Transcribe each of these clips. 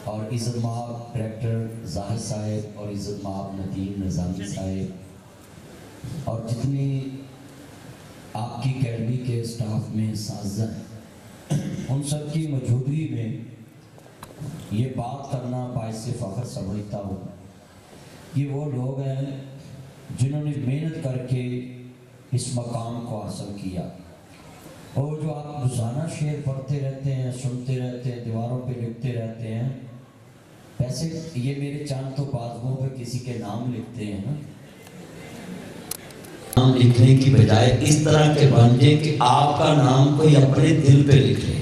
اور عزت مآب ڈائریکٹر زاہد صاحب اور عزت مآب ندیم نظامی صاحب اور جتنی آپ کی اکیڈمی کے اسٹاف میں اساتذہ ہیں، ان سب کی موجودگی میں یہ بات کرنا باعث فخر سمجھتا ہوں۔ یہ وہ لوگ ہیں جنہوں نے محنت کر کے اس مقام کو حاصل کیا، اور جو آپ روزانہ شعر پڑھتے رہتے ہیں، سنتے رہتے ہیں، دیواروں پہ لکھتے رہتے ہیں، ویسے یہ میرے چاند تو بازوؤں پہ کسی کے نام لکھتے ہیں نا، نام لکھنے کی بجائے اس طرح کے بن جائے کہ آپ کا نام کوئی اپنے دل پہ لکھ لے۔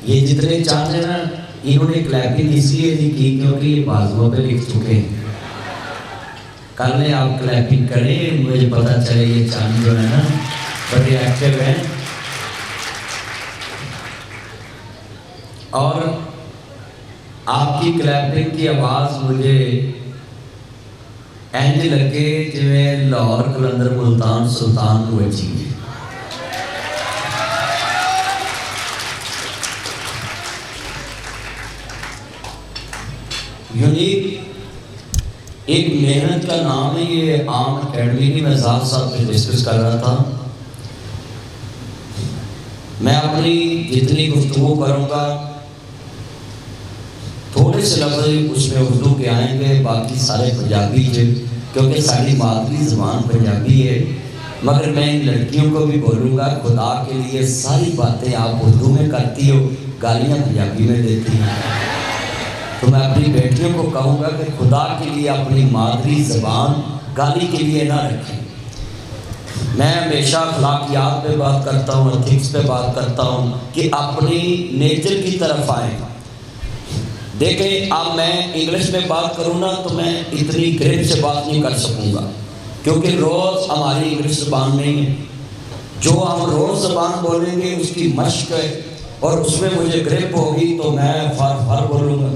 یہ جتنے چاند ہیں نا، انہوں نے کلیپنگ اس لیے نہیں کی کیونکہ یہ بازوؤں پہ لکھ چکے ہیں۔ کل نے آپ کلیپنگ کریں، مجھے پتا چلے یہ چاند جو ہے نا بڑے ایکٹیو ہیں، اور آپ کی کلیپنگ کی آواز مجھے اینج لگے جویں لاہور کلندر ملتان سلطان کو بچی ہے۔ یونیک ایک محنت کا نام ہے یہ عام اکیڈمی کی۔ میں زاہد صاحب سے ڈسکس کر رہا تھا، میں اپنی جتنی گفتگو کروں گا تھوڑے سے لفظ اس میں اردو کے آئیں گے، باقی سارے پنجابی جو، کیونکہ ساری مادری زبان پنجابی ہے، مگر میں ان لڑکیوں کو بھی بولوں گا خدا کے لیے ساری باتیں آپ اردو میں کرتی ہو، گالیاں پنجابی میں دیتی ہیں، تو میں اپنی بیٹیوں کو کہوں گا کہ خدا کے لیے اپنی مادری زبان گالی کے لیے نہ رکھیں۔ میں ہمیشہ اخلاقیات پہ بات کرتا ہوں، ایتھکس پہ بات کرتا ہوں کہ اپنی نیچر کی طرف آئیں۔ دیکھیں اب میں انگلش میں بات کروں نا تو میں اتنی گریپ سے بات نہیں کر سکوں گا، کیونکہ روز ہماری انگلش زبان نہیں ہے۔ جو ہم روز زبان بولیں گے اس کی مشق ہے، اور اس میں مجھے گریپ ہوگی تو میں فر بولوں گا۔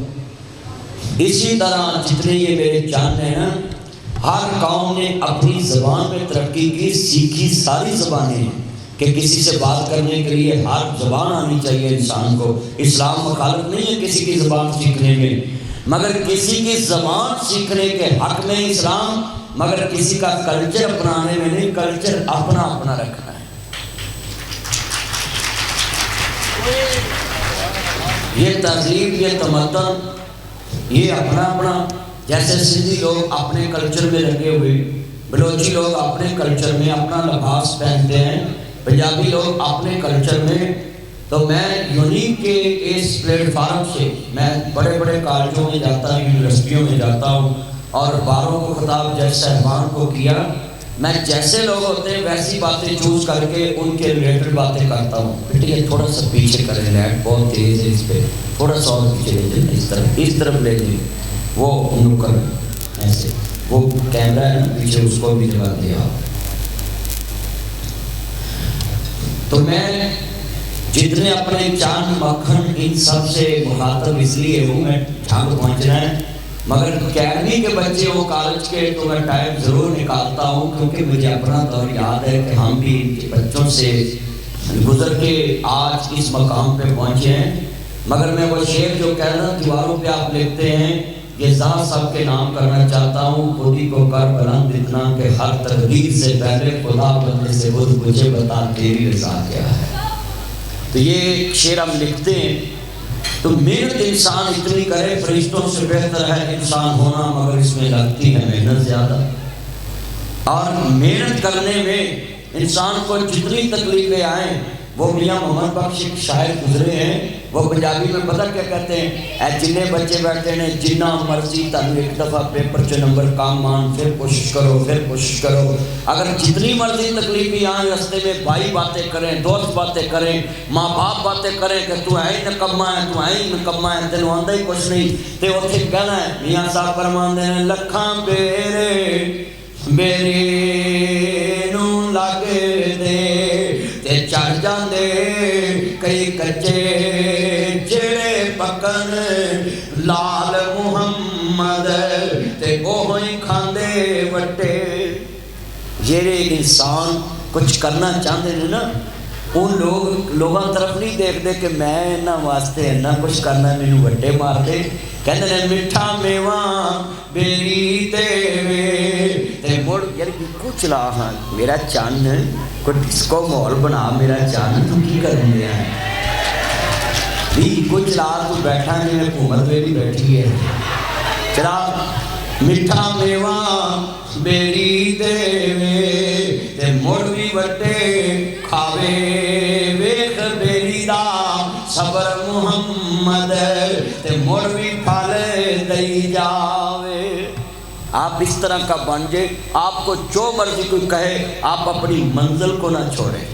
اسی طرح جتنے یہ میرے چاند ہیں نا، ہر قوم نے اپنی زبان میں ترقی کی، سیکھی ساری زبانیں ہیں کہ کسی سے بات کرنے کے لیے ہر زبان آنی چاہیے انسان کو۔ اسلام مخالف نہیں ہے کسی کی زبان سیکھنے میں، مگر کسی کی زبان سیکھنے کے حق میں اسلام، مگر کسی کا کلچر اپنانے میں نہیں، کلچر اپنا اپنا رکھنا ہے۔ یہ تہذیب، یہ تمدن، یہ اپنا اپنا، جیسے سندھی لوگ اپنے کلچر میں لگے ہوئے، بلوچی لوگ اپنے کلچر میں اپنا لباس پہنتے ہیں، پنجابی لوگ اپنے کلچر میں، تو میں یونیک کے اس پلیٹ فارم سے میں بڑے بڑے کالجوں میں جاتا ہوں، یونیورسٹیوں میں جاتا ہوں، اور باروں کو خطاب جج صاحبان کو کیا، میں جیسے لوگ ہوتے ہیں ویسی باتیں چوز کر کے ان کے ریلیٹڈ باتیں کرتا ہوں۔ بیٹی تھوڑا سا پیچھے کریں، لائٹ بہت تیز ہے اس پہ، تھوڑا سا اور پیچھے لے جائیں، اس طرف لے جائیں، وہ نکر ایسے، وہ کیمرہ ہے نا پیچھے، اس کو بھی لگا دیا آپ۔ تو میں جتنے اپنے چاند مکھن ان سب سے مخاطب اس لیے ہوں، میں ٹھانگ پہنچنا ہے، مگر اکیڈمی کے بچے ہوں، کالج کے، تو میں ٹائم ضرور نکالتا ہوں، کیونکہ مجھے اپنا دور یاد ہے کہ ہم بھی ان کے بچوں سے گزر کے آج اس مقام پہ پہنچے ہیں۔ مگر میں وہ شعر جو کہنا دیواروں پہ آپ لکھتے ہیں، یہ زاہد صاحب کے نام کرنا چاہتا ہوں۔ خودی کو کر بلند اتنا کہ ہر تقدیر سے پہلے خدا بندے سے خود مجھے بتا تیری رضا کیا ہے۔ تو یہ شعر ہم لکھتے ہیں، تو محنت انسان اتنی کرے، فرشتوں سے بہتر ہے انسان ہونا، مگر اس میں لگتی ہے محنت زیادہ، اور محنت کرنے میں انسان کو جتنی تکلیفیں آئیں، وہ میاں محمد بخش ایک شاعر گزرے ہیں، وہ پنجابی میں پتہ کیا کہتے ہیں، اے جنے بچے بیٹھے نے جنہ مرضی تانوں ایک دفعہ پیپر چ نمبر کام آن، پھر کوشش کرو، پھر کوشش کرو، اگر جتنی مرضی تکلیفیں آئیں رستے میں، بھائی باتیں کریں، دوست باتیں کریں، ماں باپ باتیں کریں کہ تو ہے نکما ہے، تو ہے نکما ہے، تینوں آندا ہی کچھ نہیں، تے اوتھے کہنا ہے میاں صاحب فرماندے ہیں لکھاں بیرے میرے نوں لگ دے تے چڑھ جاندے کئی کچے جڑے پکن لال محمد تے اوہی کھاندے وٹے۔ جڑے انسان کچھ کرنا چاہتے ہیں نا، ان لوگوں طرف نہیں دیکھتے کہ میں انہاں واسطے اتنا کچھ کرنا مینوں وڈے مار دے کہندے نے میٹھا میواں بیری تے مڑ یار کچھ چلا ہاں میرا چان کوئی ڈسکو مال بنا میرا چان تو کی کرن دیا بھی کچھ چلا تو بیٹھا جی میں حکومت میں بھی بیٹھی ہے چلا میٹھا میواں بیری تے مڑ بھی وڈے کھاوے ویکھ بیری دا صبر محمد تے مڑ بھی پھل دئی جاوے آپ اس طرح کا بن جائے آپ کو جو مرضی کوئی کہے آپ اپنی منزل کو نہ چھوڑیں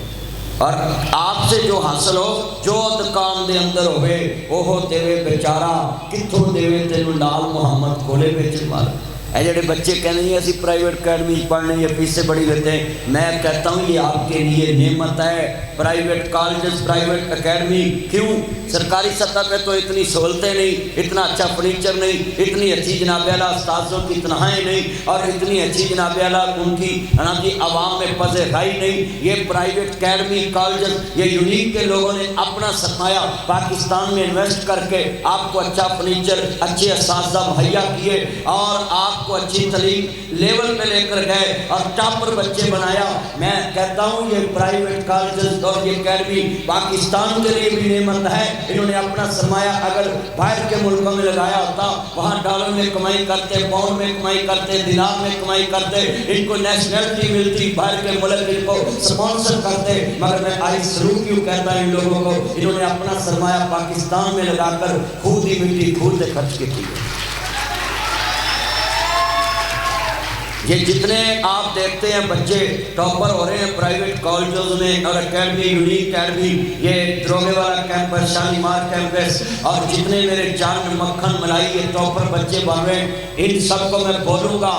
اور آپ سے جو حاصل ہو جو دکان دے اندر ہوئے اوہو دیوے بیچارہ کتھوں دیوے تینوں لال محمد کھولے بیچ مار اے جڑے بچے کہنے ہیں اسی پرائیویٹ اکیڈمی پڑھنے یا فیسیں بڑی لیتے ہیں میں کہتا ہوں یہ آپ کے لیے نعمت ہے پرائیویٹ کالجز پرائیویٹ اکیڈمی کیوں سرکاری سطح پہ تو اتنی سہولتیں نہیں اتنا اچھا فرنیچر نہیں اتنی اچھی جناب اعلیٰ استاذوں کی تنہائیں نہیں اور اتنی اچھی جناب اعلیٰ ان کی عوام میں پذے رائی نہیں یہ پرائیویٹ اکیڈمی کالجز یہ یونیک کے لوگوں نے اپنا سرمایہ پاکستان میں انویسٹ کر کے آپ کو اچھا فرنیچر اچھے اساتذہ مہیا کیے اور آپ کو اچھی تعلیم لیول پہ لے کر گئے اور ٹاپر بچے بنایا میں کہتا ہوں یہ پرائیویٹ کالجز اور یہ اکیڈمی پاکستان کے لیے بھی نعمت ہے انہوں نے اپنا سرمایہ اگر باہر کے ملکوں میں لگایا ہوتا وہاں ڈالر میں کمائی کرتے پاؤنڈ میں کمائی کرتے دینار میں کمائی کرتے ان کو نیشنلٹی ملتی باہر کے ملک ان کو سپانسر کرتے مگر میں آئی سلوک کیوں کہتا ہوں ان لوگوں کو انہوں نے اپنا سرمایہ پاکستان میں لگا کر خود ہی مٹی خود سے خرچ کی تھی یہ جتنے آپ دیکھتے ہیں بچے ٹاپر ہو رہے ہیں پرائیویٹ کالجز میں اور اکیڈمی یونیک اکیڈمی یہ دروگے والا کیمپس شالیمار کیمپس اور جتنے میرے جان مکھن ملائی یہ ٹاپر بچے بن رہے ہیں ان سب کو میں بولوں گا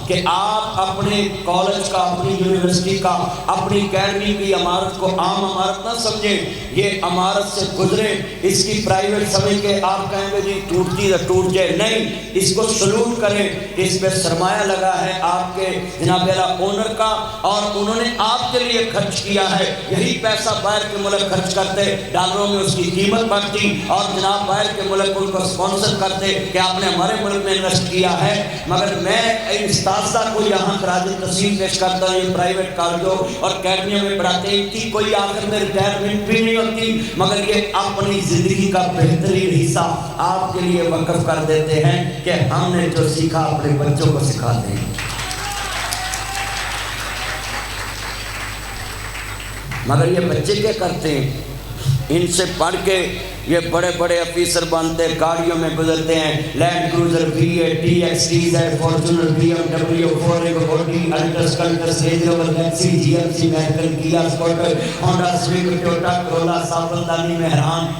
کہ آپ اپنے کالج کا اپنی یونیورسٹی کا اپنی اکیڈمی کی عمارت کو عام عمارت نہ سمجھیں یہ عمارت سے گزرے اس کی پرائیویٹ سمجھ کے آپ کہیں گے جی ٹوٹتی تو ٹوٹ جائے نہیں اس کو سلوٹ کریں اس پہ سرمایہ لگا ہے آپ کے جناب اعلیٰ اونر کا اور انہوں نے آپ کے لیے خرچ کیا ہے یہی پیسہ باہر کے ملک خرچ کرتے ڈالروں میں اس کی قیمت بڑھتی اور جناب باہر کے ملک ان کو سپانسر کرتے کہ آپ نے ہمارے ملک میں انویسٹ کیا ہے مگر میں اساتذہ کو یہاں خراج تحسین پیش کرتا ہوں یہ پرائیویٹ کالجوں اور اکیڈمیوں میں پڑھاتے ہیں ان کی کوئی آخر میں ریٹائرمنٹ بھی نہیں ہوتی مگر یہ اپنی زندگی کا بہترین حصہ آپ کے لیے وقف کر دیتے ہیں کہ ہم نے جو سیکھا اپنے بچوں کو سکھاتے ہیں مگر یہ بچے کیا کرتے ہیں ان سے پڑھ کے یہ بڑے بڑے افیسر بنتے ہیں گاڑیوں میں گزرتے ہیں land cruiser B A T X T Z Fortuner B M W فوریگو بوڈی الٹرس کلٹرس Range Rover Galaxy G M C میکل کیا اسکوٹر ہونڈا سویک ٹوٹا کرولا سابلدانی مہران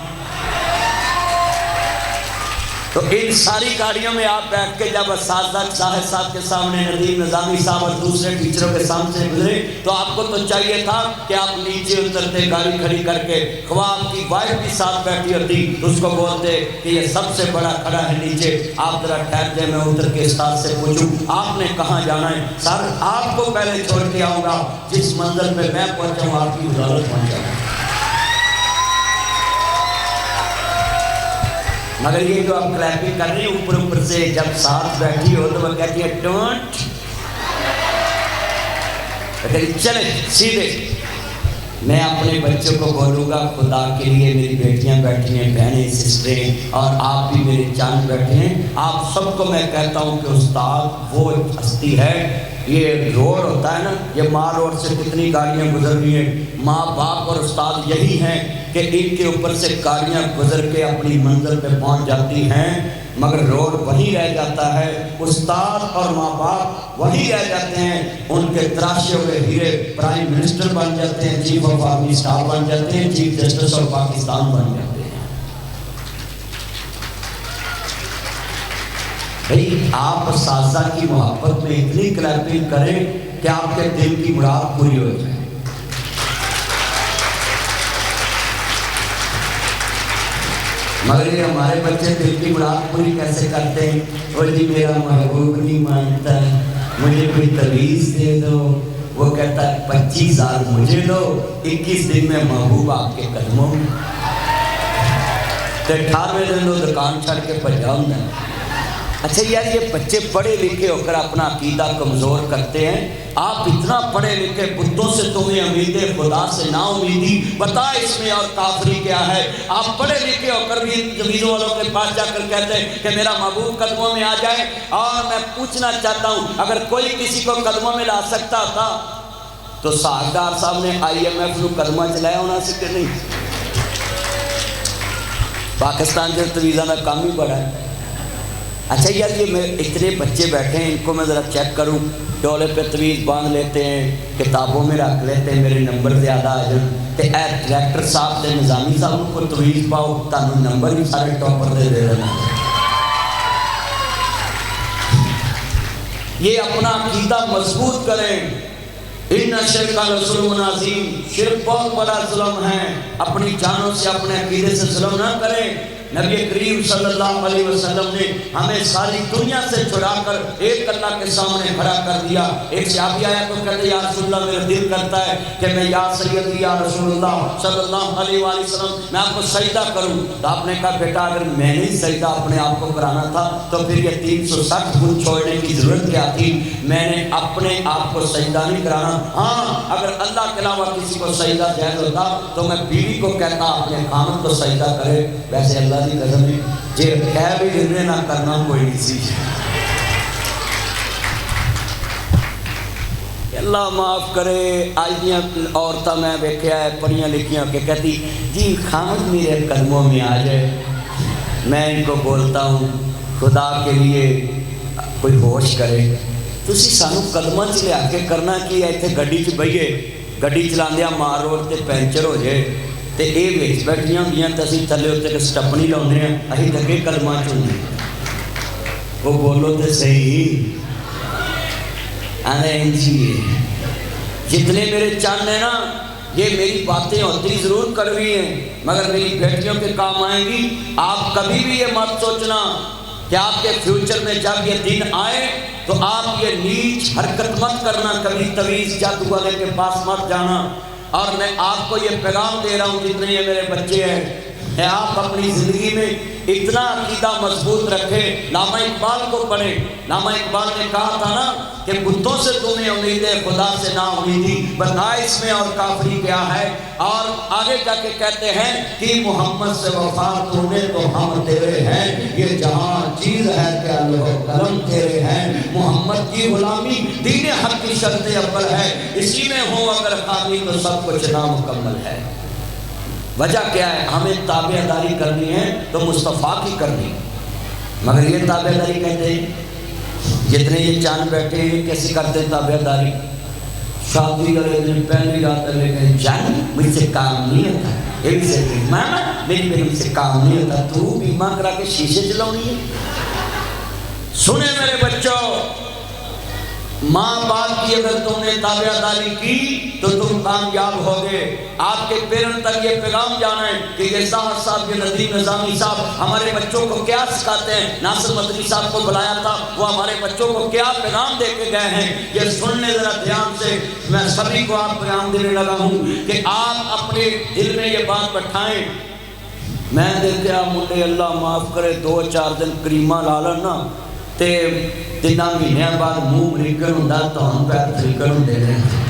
تو ان ساری گاڑیوں میں آپ بیٹھ کے جب اساتذہ صاحب صاحب کے سامنے ندیم نظامی صاحب اور دوسرے ٹیچروں کے سامنے گزرے تو آپ کو تو چاہیے تھا کہ آپ نیچے اترتے گاڑی کھڑی کر کے خواب کی وائف بھی ساتھ بیٹھی ہوتی تو اس کو بولتے کہ یہ سب سے بڑا کھڑا ہے نیچے آپ ذرا ٹھہر دیں میں اتر کے استاد سے پوچھوں آپ نے کہاں جانا ہے سر آپ کو پہلے چھوڑ کے آؤں گا جس منزل پہ میں پہنچاؤں آپ کی وزارت پہنچ جاؤں مگر یہ جو آپ کلیپنگ کر رہے ہیں اوپر اوپر سے جب ساتھ بیٹھی ہو تو وہ کہتی ہے ڈونٹ چلے سیدھے میں اپنے بچوں کو بولوں گا خدا کے لیے میری بیٹیاں بیٹھی ہیں بہنیں سسٹریں اور آپ بھی میرے چاند بیٹھے ہیں آپ سب کو میں کہتا ہوں کہ استاد وہ ہستی ہے یہ روڈ ہوتا ہے نا یہ ماں روڈ سے کتنی گاڑیاں گزر رہی ہیں ماں باپ اور استاد یہی ہیں کہ ان کے اوپر سے گاڑیاں گزر کے اپنی منزل پہ پہنچ جاتی ہیں مگر روڈ وہی رہ جاتا ہے استاد اور ماں باپ وہی رہ جاتے ہیں ان کے تراشے ہوئے ہیرے پرائم منسٹر بن جاتے ہیں چیف آف آرمی اسٹاف بن جاتے ہیں چیف جسٹس آف پاکستان بن جاتے ہیں بھئی آپ اساتذہ کی محبت میں اتنی کلیپنگ کریں کہ آپ کے دل کی مراد پوری ہو جائے مگر یہ ہمارے بچے دل کی مراد پوری کیسے کرتے ہیں وہ جی میرا محبوب نہیں مانتا مجھے کوئی تویز دے دو وہ کہتا ہے 25,000 مجھے دو، 21 دن میں محبوب آپ کے قدموں میں، 18ویں دن وہ دکان چھڑ کے بھجا ہوں ہے۔ اچھا یار یہ بچے پڑھے لکھے ہو کر اپنا عقیدہ کمزور کرتے ہیں، آپ اتنا پڑھے لکھے، بتوں سے تمہیں امید خدا سے نا امیدی، بتا اس میں اور کافری کیا ہے؟ آپ پڑھے لکھے ہو کر بھی زمینوں والوں کے پاس جا کر کہتے ہیں کہ میرا محبوب قدموں میں آ جائے۔ اور میں پوچھنا چاہتا ہوں اگر کوئی کسی کو قدموں میں لا سکتا تھا تو ساہدار صاحب نے IMF نو قدمہ چلایا ہونا سی کہ نہیں؟ پاکستان کے تویزہ کا کام ہی بڑا ہے۔ اچھا یار یہ میں اتنے بچے بیٹھے ہیں، ان کو میں ذرا چیک کروں، ڈولے پہ تویز باندھ لیتے ہیں، کتابوں میں رکھ لیتے ہیں، میرے نمبر زیادہ آ جائیں، تے اے ڈائریکٹر صاحب تے نظامی صاحب کو تویز پاؤ، تانوں نمبر بھی سارے ٹاپر دے دینا۔ یہ اپنا عقیدہ مضبوط کریں۔ ان شرک لظلم عظیم، شرک بہت بڑا ظلم ہے، اپنی جانوں سے اپنے عقیدے سے ظلم نہ کریں۔ نبی کریم صلی اللہ علیہ وسلم نے ہمیں ساری دنیا سے چھڑا کر ایک اللہ کے سامنے کھڑا کر دیا۔ ایک صحابی آیا تو کہتے یا رسول اللہ میرا دل کرتا ہے کہ میں یا سیدی یا رسول اللہ صلی اللہ علیہ وآلہ وسلم میں آپ کو سجدہ کروں۔ تو آپ نے کہا بیٹا اگر میں نے سجدہ اپنے آپ کو کرانا تھا تو پھر یہ 360 گن چھوڑنے کی ضرورت کیا تھی؟ میں نے اپنے آپ کو سجدہ نہیں کرانا، ہاں اگر اللہ کے علاوہ کسی کو سجدہ جائز ہوتا تو میں بیوی کو کہتا اپنے خامد کو سجدہ کرے۔ ویسے اللہ کی قسم ہے جی کہہ بھی دنے نہ کرنا کوئی نہیں سی۔ اللہ معاف کرے، آج دیا عورتیں میں دیکھا ہے پڑھیاں لکھیاں کہ کہتی جی خامد میرے قدموں میں آ جائے۔ میں ان کو بولتا ہوں خدا کے لیے کوئی ہوش کرے، تسی سانو قدموں چ لیا کے کرنا کی ہے؟ اتنے گڈی چ بہیے، گڈی چلاندیا مار روڈ تے پینچر ہو جائے تے اے وچ بیٹھیاں ہوندیاں تے اسی تھلے اتنے کہ سٹپنی لاؤنے ہیں، اسی لگے قدماں چ ہوندے۔ وہ بولو تے صحیح جتنے میرے چاند ہیں نا یہ میری باتیں ہوتی ضرور کڑوی ہیں مگر میری بیٹیوں کے کام آئیں گی۔ آپ کبھی بھی یہ مت سوچنا کہ آپ کے فیوچر میں جب یہ دن آئے تو آپ یہ نیچ حرکت مت کرنا، کبھی تویز جادو والے کے پاس مت جانا۔ اور میں آپ کو یہ پیغام دے رہا ہوں جتنے یہ میرے بچے ہیں کہ آپ اپنی زندگی میں اتنا عقیدہ مضبوط رکھے۔ علامہ اقبال کو پڑھیں، علامہ اقبال نے کہا تھا نا کہ بتوں سے تمہیں امید ہے خدا سے نا امیدی، بتا اس میں اور کافری کیا ہے؟ اور آگے جا کے کہتے ہیں کہ محمد سے وفا تو نے تو ہم تیرے ہیں، یہ جہاں چیز ہے کیا لوہ قلم تیرے ہیں۔ محمد کی غلامی دین حق کی شرط اول ہے، اسی میں ہو اگر خامی تو سب کچھ نامکمل ہے۔ وجہ کیا ہے؟ ہمیں تابع داری کرنی ہے تو مصطفیٰ کی کرنی، مگر یہ تابع داری کہتے ہیں جتنے یہ چاند بیٹھے ہیں کیسے کرتے ہیں تابع داری؟ شادی والے دن پہلی رات لے کے جان مجھ سے کام نہیں ہوتا، ایک سے ماما میری بیگم سے کام نہیں ہوتا، تو بیمہ کرا کے شیشے چلاؤنی ہے۔ سنیں میرے بچوں، ماں باپ کی اگر تم نے تابع داری کی تو تم کامیاب ہوگے۔ آپ کے پیرنٹ تک یہ پیغام جانا ہے کہ یہ ظاہر صاحب، یہ ندیم نظامی صاحب ہمارے بچوں کو کیا سکھاتے ہیں۔ ناصر مدنی صاحب کو بلایا تھا، وہ ہمارے بچوں کو کیا پیغام دے کے گئے ہیں یہ سننے ذرا دھیان سے۔ میں سبھی کو آپ پیغام دینے لگا ہوں کہ آپ اپنے دل میں یہ بات بٹھائیں۔ میں دیکھا منڈے اللہ معاف کرے 2-4 دن کریمہ لالن نا تے 3 مہینے بعد منہ مریکن ہوں تو ہم پیر تریکن ہوں دے رہے ہیں۔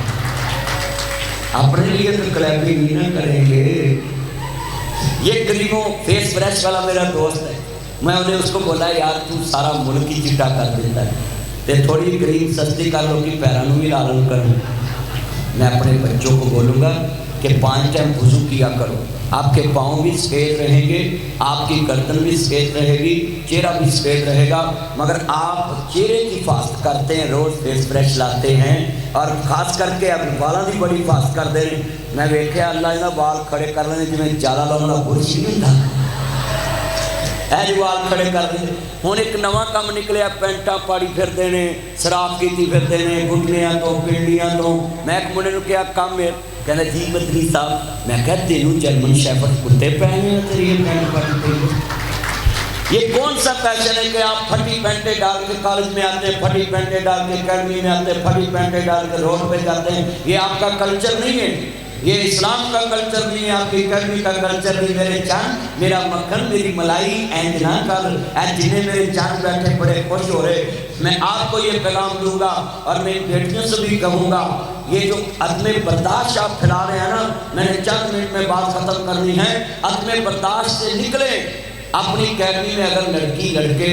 اپنے لیے تو کلیپنگ بھی نہ کریں گے۔ یہ کریموں فیس فریش والا میرا دوست ہے، میں انہیں اس کو بولا یار تو سارا ملک ہی چٹا کر دیتا ہے تے تھوڑی کریم سستی کر لو کہ پیرانوں بھی لالن کروں۔ میں اپنے بچوں کو بولوں گا کہ 5 ٹائم وضو کیا کرو، آپ کے پاؤں بھی سفید رہیں گے، آپ کی گردن بھی سفید رہے گی، چہرہ بھی سفید رہے گا۔ مگر آپ چہرے کی فاسٹ کرتے ہیں، روز فیس فریش لاتے ہیں اور خاص کر کے اب بالاں بھی بڑی فاسٹ کر دے رہے۔ میں ویکھیا اللہ انہاں بال کھڑے کر لینے جی میں جالا لاؤں گا برش نہیں تھا ایج وال کھڑے کر دیں۔ ہوں ایک نواں کام نکلیا، پینٹاں پاڑی پھر دینے، سراف کیتی پھر دینے، گھٹنیاں تو پنڈیاں تو۔ میں ایک منڈے نو کیا کام ہے؟ کہنا جی مدنی صاحب، میں کہا تینوں جرمن شیفرڈ کتے پہنے ہیں تیری یہ پینٹ پاڑی پہ؟ یہ کون سا فیشن ہے کہ آپ پھٹی پینٹیں ڈال کے کالج میں آتے ہیں، پھٹی پینٹیں ڈال کے اکیڈمی میں آتے ہیں، پھٹی پینٹیں ڈال کے روڈ پہ جاتے ہیں؟ یہ آپ کا کلچر نہیں ہے، یہ اسلام کا کلچر نہیں ہے، آپ کی اکیڈمی کا کلچر نہیں۔ میرے چاند، میرا مکھن، میری ملائی، اینج نہ کر، اے جنہیں میرے چاند بیٹھے بڑے خوش ہو رہے۔ میں آپ کو یہ پیغام دوں گا اور میری بیٹیوں سے بھی کہوں گا، یہ جو عدم برداشت آپ پھیلا رہے ہیں نا، میں نے چند منٹ میں بات ختم کرنی ہے، عدم برداشت سے نکلے۔ اپنی اکیڈمی میں اگر لڑکی لڑکے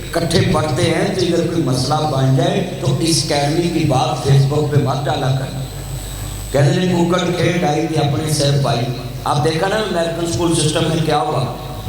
اکٹھے پڑھتے ہیں تو اگر کوئی مسئلہ بن جائے تو اس اکیڈمی کی بات فیس بک پہ مت ڈالا کریں۔ کہتے ہیں کوکٹ کھیل ڈائی تھی اپنے سر پائی۔ آپ دیکھا نا امریکن اسکول سسٹم میں کیا ہوا،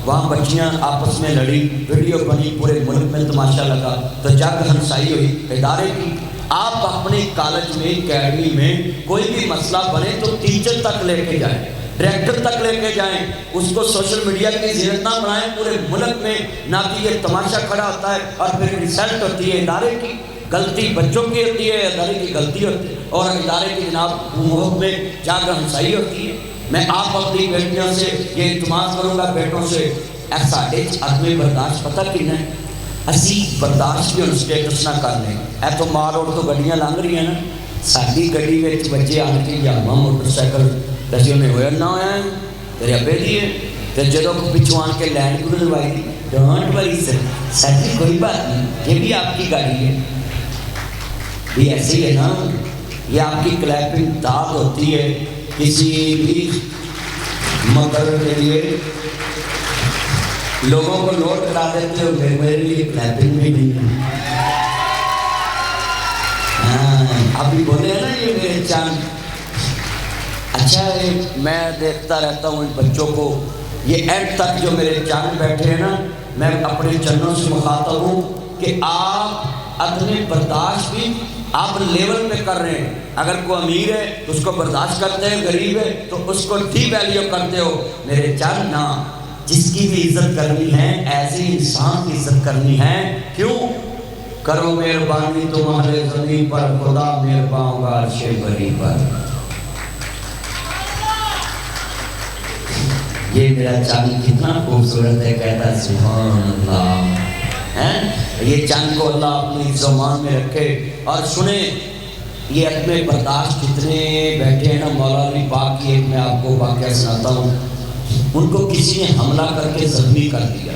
وہاں بچیاں آپس میں لڑی، ویڈیو بنی، پورے ملک میں تماشا لگا، تو جگ ہنسائی ہوئی ادارے کی۔ آپ اپنے کالج میں، اکیڈمی میں کوئی بھی مسئلہ بنے تو ٹیچر تک لے کے جائیں، ڈائریکٹر تک لے کے جائیں، اس کو سوشل میڈیا کی زینت نہ بنائیں پورے ملک میں، نہ کہ یہ تماشا کھڑا ہوتا ہے اور پھر انسلٹ ہوتی ہے۔ ادارے کی غلطی بچوں کی ہوتی ہے، ادارے کی غلطی ہوتی ہے، اور ادارے کی جناب محبت میں جاگر ہنسائی ہوتی ہے۔ میں آپ اپنی بیٹیوں سے یہ التماس کروں گا، بیٹوں سے، اے ساڈے عدم برداشت پتہ کن ہے، اسی برداشت بھی ہن سٹیٹس نہ کرنے۔ اے تو مار روڈ تو گڈیاں لنگ رہی ہیں نا، ساڈی گڈی وچ بچے آن کے یامہ موٹر سائیکل دسی انہیں ہویا نہ ہویا ہے تیرے ابے دی ہے، تو جدوں پچھوں آن کے لینڈ کو لگوائی دی، ڈونٹ وری سر، سر کوئی بات نہیں، یہ بھی آپ کی گاڑی ہے۔ بھی ایسے ہی ہے نا، یہ آپ کی کلیپنگ داد ہوتی ہے کسی بھی مقرر کے لیے، لوگوں کو نوٹ کرا دیتے ہو، میرے لیے کلیپنگ بھی نہیں ہے۔ ابھی بولے ہیں نا یہ میرے چاند، اچھا ہے، میں دیکھتا رہتا ہوں ان بچوں کو، یہ اینڈ تک جو میرے چاند بیٹھے ہیں نا، میں اپنے چنوں سے مخاطب ہوں کہ آپ عدم برداشت بھی آپ لیول پہ کر رہے ہیں۔ اگر کوئی امیر ہے تو اس کو برداشت کرتے ہیں، غریب ہے تو اس کو ڈی ویلیو کرتے ہو۔ میرے چاند نہ، جس کی بھی عزت کرنی ہے ایسے انسان کی عزت کرنی ہے۔ کیوں؟ کرو مہربانی تمہارے زمین پر، خدا مہربان ہوگا عرش بری پر۔ یہ میرا چاند کتنا خوبصورت ہے، کہتا ہے سبحان اللہ۔ یہ چاند کو اللہ اپنی زبان میں رکھے اور سنیں۔ یہ عدم برداشت کتنے بیٹھے ہیں نا، مولا علی پاک کی ایک میں آپ کو واقعہ سناتا ہوں۔ ان کو کسی نے حملہ کر کے زخمی کر دیا،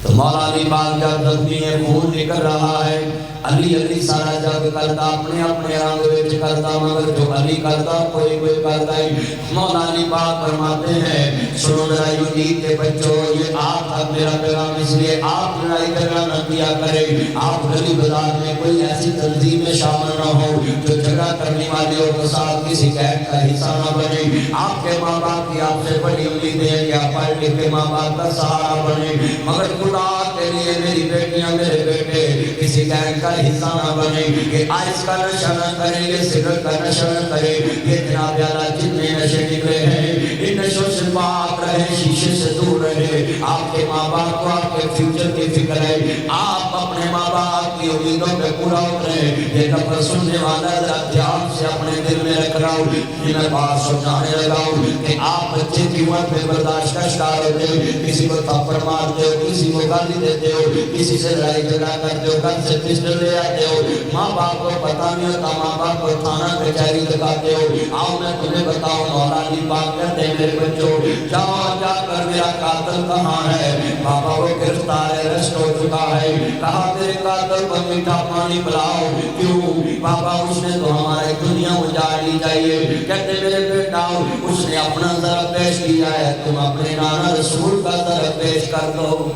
تو مولا علی پاک جب زخمی ہے، خون نکل رہا ہے، علی سارا جب کرتا اپنے اپنے رنگ وچ کرتا، مگر جو علی کرتا کوئی کرتا ہی۔ مولا علی پاک فرماتے ہیں سنو ذرا یزید کے بچوں، یہ آپ تک میرا پیغام، اس لیے آپ لڑائی جھگڑا نہ کیا کریں، آپ گلی بازار میں کوئی ایسی تنظیم میں شامل نہ ہو جو جھگڑا کرنے والے اور ساتھ کسی قید کا حصہ نہ بنے۔ آپ کے ماں باپ کی آپ سے بڑی امید ہے کہ آپ پڑھ لکھ کے ماں باپ کا سہارا بنے، مگر خدا کے لیے میری بیٹیاں میرے بیٹے کسی قید کا حصہ نہ بنے، یہ آئس کا نشہ نہ کریں، یہ سگریٹ کا نشہ نہ کریں۔ یہ جناب اعلیٰ جتنے نشے نکلے ہیں ان نشوں سے پاک رہیں، شیشے سے دور رہیں۔ آپ کے ماں باپ کو آپ کے فیوچر کی فکر ہے، آپ اپنے ماں باپ کی امیدوں پہ پورا اتریں۔ یہ نفر سننے والا ذرا دھیان سے اپنے دل میں رکھ رہا ہوں، یہ میں بات سمجھانے لگا ہوں کہ آپ بچے کی عمر پہ برداشت کا شکار ہوتے ہو، کسی کو تھپڑ مارتے ہو، کسی کو گالی دیتے ہو، کسی سے لڑائی جھگڑا کرتے ہو، گھر سے پسٹل لے آتے ہو، ماں باپ کو پتہ نہیں ہوتا، ماں باپ کو تھانہ کچہری لگاتے ہو۔ آؤ میں تمہیں بتاؤں، مولا علی پاک کہتے ہیں میرے بچوں جاؤ جا کر میرا قاتل کہاں ہے؟ بابا وہ گرفتار ہے، ارسٹ ہو چکا ہے۔ کہا میرے قاتل کو میٹھا پانی پلاؤ۔ کیوں بابا؟ اس نے تو ہماری دنیا اجاڑی چاہیے۔ کہتے میرے بیٹا اس نے اپنا ذرا پیش کیا ہے، تم اپنے نانا رسول کا ذرا پیش کر دو۔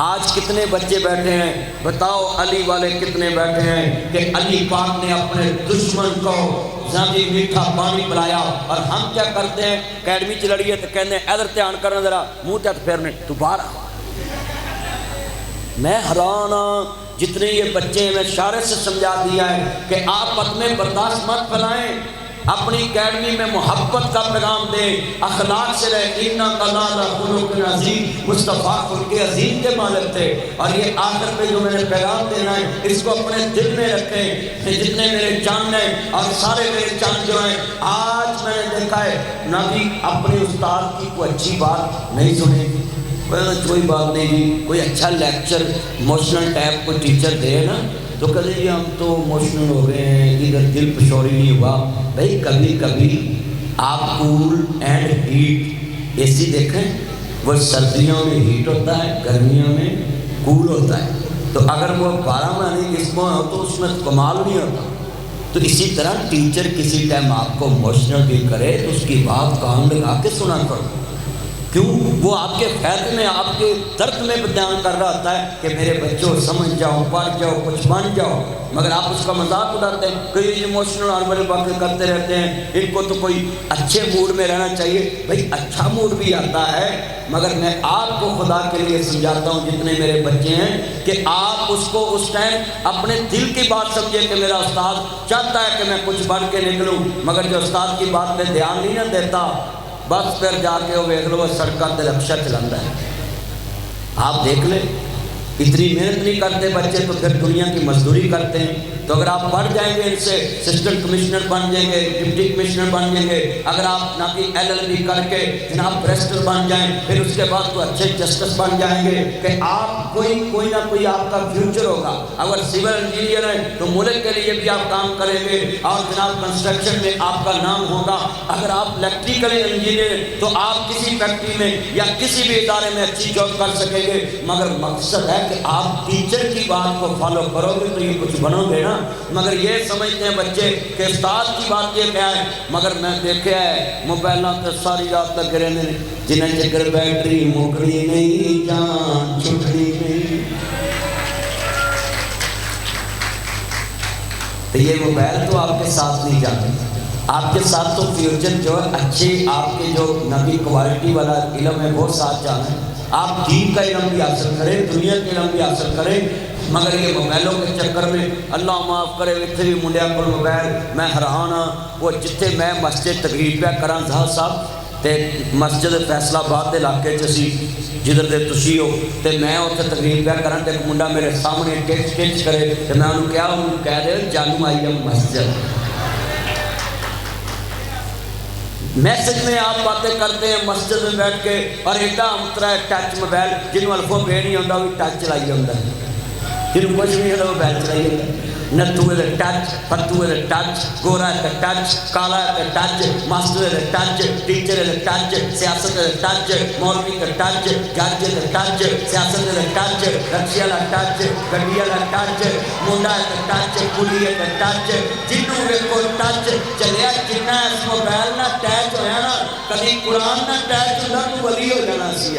آج کتنے بچے بیٹھے ہیں بتاؤ، علی والے کتنے بیٹھے ہیں کہ علی پاک نے اپنے دشمن کو زمین میٹھا پانی پلایا، اور ہم کیا کرتے ہیں؟ اکیڈمی چ لڑیے تو کہنے ادھر دھیان کرنا، ذرا منہ تے ہاتھ پھیرنے، تو باہر آ۔ میں حیران ہوں، جتنے یہ بچے ہیں میں اشارے سے سمجھا دیا ہے کہ آپ عدم برداشت مت پھیلائیں، اپنی اکیڈمی میں محبت کا پیغام دیں، اخلاق سے رہیں۔ اِنَّکَ لَعَلَىٰ خُلُقٍ عَظِیمٍ، مصطفیٰ خلق عظیم کے مالک تھے، اور یہ آخر پہ جو میں نے پیغام دینا ہے اس کو اپنے دل میں رکھیں۔ جتنے میرے چاند ہیں اور سارے میرے چاند جو ہیں، آج میں نے دیکھا ہے نہ بھی اپنے استاد کی کوئی اچھی بات نہیں سنی، کوئی بات نہیں جی، کوئی اچھا لیکچر ایموشنل ٹائپ کو ٹیچر دے نا تو کہتے جی ہم تو ایموشنل ہو گئے ہیں، ادھر دل پشوری نہیں ہوا۔ بھائی کبھی کبھی آپ کول اینڈ ہیٹ اے سی دیکھیں، وہ سردیوں میں ہیٹ ہوتا ہے، گرمیوں میں کول ہوتا ہے، تو اگر وہ 12 مہینے قسموں ہو تو اس میں کمال نہیں ہوتا۔ تو اسی طرح ٹیچر کسی ٹائم آپ کو ایموشنل بھی کرے تو اس کی بات کان لگا کے سنا کرو، کیوں؟ وہ آپ کے فائدے میں، آپ کے درد میں بیان کر رہا ہوتا ہے کہ میرے بچوں سمجھ جاؤ، پڑھ جاؤ، کچھ بن جاؤ، مگر آپ اس کا مذاق اڑاتے ہیں، کئی ایموشنل ہارمونل باتیں کرتے رہتے ہیں، ان کو تو کوئی اچھے موڈ میں رہنا چاہیے۔ بھائی اچھا موڈ بھی آتا ہے، مگر میں آپ کو خدا کے لیے سمجھاتا ہوں جتنے میرے بچے ہیں کہ آپ اس کو اس ٹائم اپنے دل کی بات سمجھے کہ میرا استاد چاہتا ہے کہ میں کچھ بن کے نکلوں، مگر جو استاد کی بات پہ دھیان نہیں نہ دیتا، بس پھر جا کے وہ ویکھ لو سڑکوں تے رکشا چلاتا ہے۔ آپ دیکھ لیں، اتنی محنت نہیں کرتے بچے تو پھر دنیا کی مزدوری کرتے ہیں۔ تو اگر آپ پڑھ جائیں گے ان سے اسسٹنٹ کمشنر بن جائیں گے، ڈپٹی کمشنر بن جائیں گے، اگر آپ نہ کہ LLB کر کے جناب بیرسٹر بن جائیں، پھر اس کے بعد تو اچھے جسٹس بن جائیں گے کہ آپ کوئی نہ کوئی آپ کا فیوچر ہوگا۔ اگر سول انجینئر ہیں تو ملک کے لیے بھی آپ کام کریں گے اور جناب کنسٹرکشن میں آپ کا نام ہوگا۔ اگر آپ الیکٹریکل انجینئر تو آپ کسی فیکٹری میں یا کسی بھی ادارے میں اچھی جاب کر سکیں گے، مگر مقصد ہے کہ آپ ٹیچر کی بات کو فالو کرو گے تو یہ کچھ بنو گے نا۔ مگر یہ سمجھتے ہیں بچے کہ استاد کی بات یہ کیا ہے، مگر میں دیکھا ہے موبائلوں پہ ساری رات تک گرے میں جنہیں چکر بیٹری مکڑی نہیں، جان چھٹی نہیں۔ تو یہ موبائل تو آپ کے ساتھ نہیں جاتے، آپ کے ساتھ تو فیوچر جو ہے اچھے آپ کے جو نبی کوالٹی والا علم ہے وہ ساتھ جانا ہے۔ آپ دین کا علم بھی حاصل کریں، دنیا کا علم بھی حاصل کریں، مگر یہ موبائلوں کے چکر میں اللہ معاف کرے اتنے بھی منڈیا کو موبائل۔ میں حیران ہاں، وہ جتنے میں مسجد تقریر پہ کراں صاحب تے مسجد فیصلہ آباد علاقے چ سی جدھر دے تسی ہو، تے میں اتنے تقریر پہ کراں تے ایک منڈا میرے سامنے ٹچ کرے تے میں انہوں کیا کہہ دے جانو آئی ہے مسجد۔ میسج میں آپ باتیں کرتے ہیں مسجد میں بیٹھ کے، اور ایڈا امترا ہے ٹچ موبائل، جنہوں الفو بے نہیں ہوتا وہ ٹچ چلائی ہوتا ہے، جنہوں کچھ نہیں ہوتا وہ موبائل چلائی ہوتا ہے۔ نتھو ہے ٹچ، پتو ہے ٹچ، گورا ہے ٹچ، کالا ہے ٹچ، ماسٹر ہے ٹچ، ٹیچر ہے ٹچ، سیاست ہے ٹچ، مولوی کا ٹچ، جج ہے ٹچ، سیاست ہے ٹچ، رکشے والا ٹچ، گڈی والا ٹچ، منڈا ہے ٹچ، کلی ہے ٹچ، جنوں ویکھو ٹچ چلیا۔ جنہ اس موبائل نہ ٹچ ہویا نا، کبھی قرآن نہ ٹچ ہوتا تو ولی ہو جانا سی۔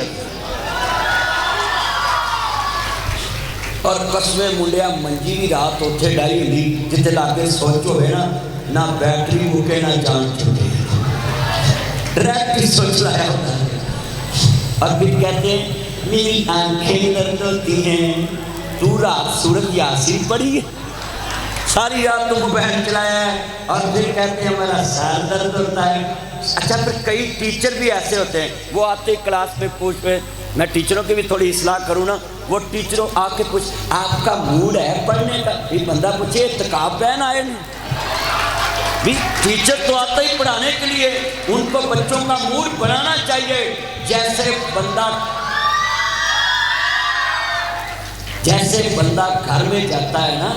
اور قسمیں منڈیا منجی بھی رات اتھے ڈائی ہوئی جتے لاگے سوچ ہوئے نا، نہ بیٹری مکے نہ جان چھوٹے، ڈائریکٹ ہی سوچ لایا ہوتا ہے۔ اور پھر کہتے ہیں میری آنکھیں درد ہوتی ہیں، تو رات سورت یاسین پڑھی ہے، ساری رات تو موبائل چلایا ہے، اور پھر کہتے ہیں میرا سر درد ہوتا ہے۔ اچھا پھر کئی ٹیچر بھی ایسے ہوتے ہیں، وہ آتے کلاس میں پوچھ پہ، میں ٹیچروں کی بھی تھوڑی اصلاح کروں نا، وہ ٹیچروں آ کے پوچھ آپ کا موڈ ہے پڑھنے کا؟ یہ بندہ پوچھے اتقاب پہن آئے نہیں بھی، ٹیچر تو آتا ہی پڑھانے کے لیے، ان کو بچوں کا موڈ بنانا چاہیے۔ جیسے بندہ گھر میں جاتا ہے نا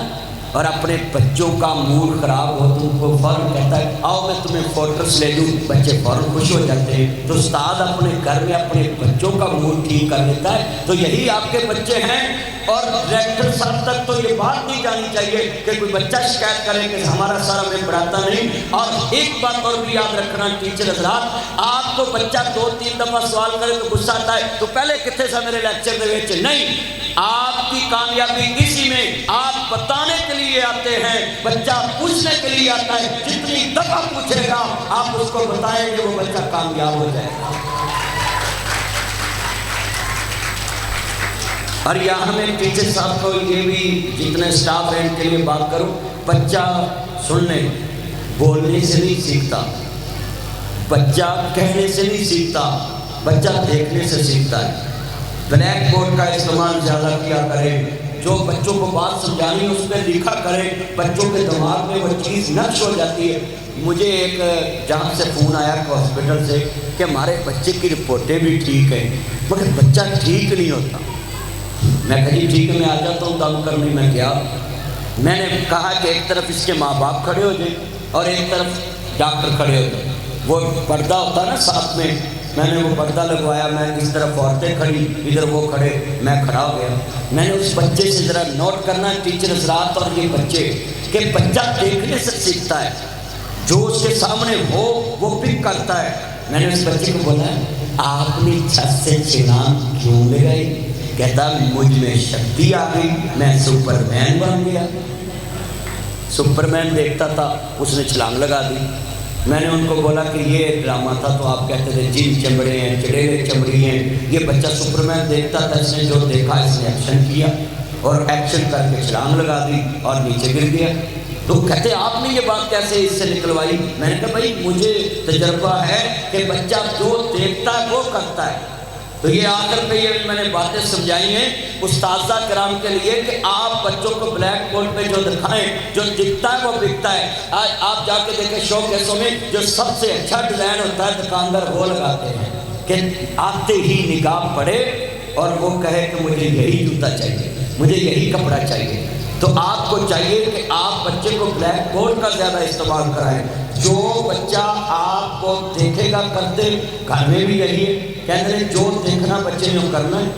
اور اپنے بچوں کا موڈ خراب ہو تو ان کو فوراً کہتا ہے آؤ میں تمہیں فوٹوس لے دوں، بچے فوراً خوش ہو جاتے ہیں۔ تو استاد اپنے گھر میں اپنے بچوں کا موڈ ٹھیک کر لیتا ہے، تو یہی آپ کے بچے ہیں۔ اور ڈائریکٹر صاحب تک تو یہ بات نہیں جانی چاہیے کہ کوئی بچہ شکایت کرے کہ ہمارا سارا میں پڑھاتا نہیں۔ اور ایک بات اور بھی یاد رکھنا ٹیچر حضرات، آپ کو بچہ 2-3 دفعہ سوال کرے تو غصہ آتا ہے تو پہلے کتنے سا میرے لیکچر دے وچ نہیں، آپ کی کامیابی اسی میں آپ بتانے کے لیے آتے ہیں، بچہ پوچھنے کے لیے آتا ہے۔ جتنی دفعہ پوچھے گا آپ اس کو بتائیں گے وہ بچہ کامیاب ہو جائے گا۔ اور یہاں میں ٹیچر صاحب کو یہ بھی جتنے سٹاف ہیں ان کے لیے بات کروں، بچہ سننے بولنے سے نہیں سیکھتا، بچہ کہنے سے نہیں سیکھتا، بچہ دیکھنے سے سیکھتا ہے۔ بلیک بورڈ کا استعمال زیادہ کیا کرے، جو بچوں کو بات سمجھانی ہے اس پہ لکھا کریں، بچوں کے دماغ میں وہ چیز نقش ہو جاتی ہے۔ مجھے ایک جہاں سے فون آیا ہاسپٹل سے کہ ہمارے بچے کی رپورٹیں بھی ٹھیک ہیں مگر بچہ ٹھیک نہیں ہوتا۔ میں کہا جی ٹھیک ہے میں آ جاتا ہوں دم کرنے۔ میں گیا، میں نے کہا کہ ایک طرف اس کے ماں باپ کھڑے ہو جائیں اور ایک طرف ڈاکٹر کھڑے ہو جائیں۔ وہ پردہ ہوتا نا ساتھ میں نے وہ پردہ لگوایا، میں اس طرف عورتیں کھڑی، ادھر وہ کھڑے، میں کھڑا ہو گیا۔ میں نے اس بچے سے ذرا نوٹ کرنا ٹیچر حضرات اور یہ بچے کہ بچہ دیکھنے سے سیکھتا ہے، جو اس کے سامنے ہو وہ پک کرتا ہے۔ میں نے اس بچے کو بولا آپ نے چھت سے چھلانگ کیوں لگائی؟ کہتا مجھ میں شکتی آ گئی، میں سپر مین بن گیا۔ سپر مین دیکھتا تھا، اس نے چھلانگ لگا دی۔ میں نے ان کو بولا کہ یہ ڈرامہ تھا تو آپ کہتے تھے جن چمڑے ہیں، چڑیلے چمڑی ہیں، یہ بچہ سپر مین دیکھتا تھا، اس نے جو دیکھا اس نے ایکشن کیا اور ایکشن کر کے چھلانگ لگا دی اور نیچے گر گیا۔ تو کہتے آپ نے یہ بات کیسے اس سے نکلوائی؟ میں نے کہا بھائی مجھے تجربہ ہے کہ بچہ جو دیکھتا ہے وہ کرتا ہے۔ تو یہ آخر پہ یہ میں نے باتیں سمجھائی ہیں استاذہ کرام کے لیے کہ آپ بچوں کو بلیک بورڈ پہ جو دکھائیں، جو دکھتا ہے وہ بکتا ہے۔ آج آپ جا کے دیکھیں شو کیسوں میں جو سب سے اچھا ڈیزائن ہوتا ہے دکاندار وہ لگاتے ہیں کہ آتے ہی نگاہ پڑے اور وہ کہے کہ مجھے یہی جوتا چاہیے، مجھے یہی کپڑا چاہیے۔ تو آپ کو چاہیے کہ آپ بچے کو بلیک بورڈ کا زیادہ استعمال کرائیں۔ جو بچہ آپ کو دیکھے گا کرتے، گھر میں بھی یہی ہے، کہتے ہیں جو دیکھنا بچے نے کرنا ہے،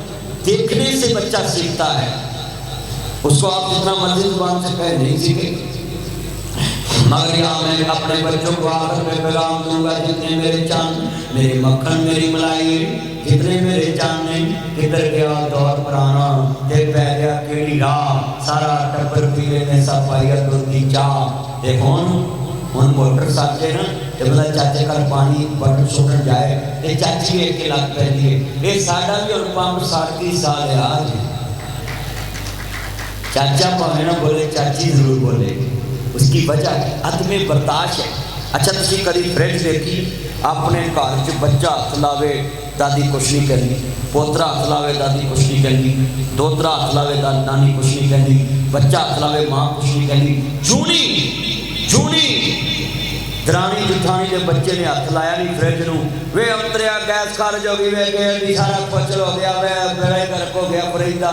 دیکھنے سے بچہ سیکھتا ہے۔ اس کو آپ جتنا مرضی زبان سے کہہ نہیں سیکھے۔ مگر یہاں میں اپنے بچوں کو آخر میں پیغام دوں گا جتنے میرے چاند میرے مکھن میری ملائی، جتنے میرے چاند نے کدھر گیا دور پرانا تے پہ گیا کیڑی راہ، سارا ٹبر پیلے نے صفائی دودھی چاہ تے ہن موٹر ساتھے نا تے بلا چاچے کل پانی بٹن سٹن جائے تے چاچی ایک لاکھ پہ دیے۔ یہ ساڈا بھی اور پامپ 60 سال ہے آج چاچا پاوے نہ بولے چاچی ضرور بولے، اس کی وجہ عدم برداشت ہے۔ اچھا تسی کدی فریج دیکھی اپنے گھر چ بچہ ہاتھ لاوے دادی کچھ نہیں کہندی، پوترا ہاتھ لاوے دادی کچھ نہیں کہندی، دوترا ہاتھ لاوے نانی کچھ نہیں کہندی، بچہ ہاتھ لاوے ماں کچھ نہیں کہندی، جونی درانی جٹھانی دے بچے نے ہاتھ لایا نہیں فریج نو، وے اتریا گیس خارج ہو گئی، وے گئے سارا پچل ہو گیا، وے بڑے گرک ہو گیا فریجا۔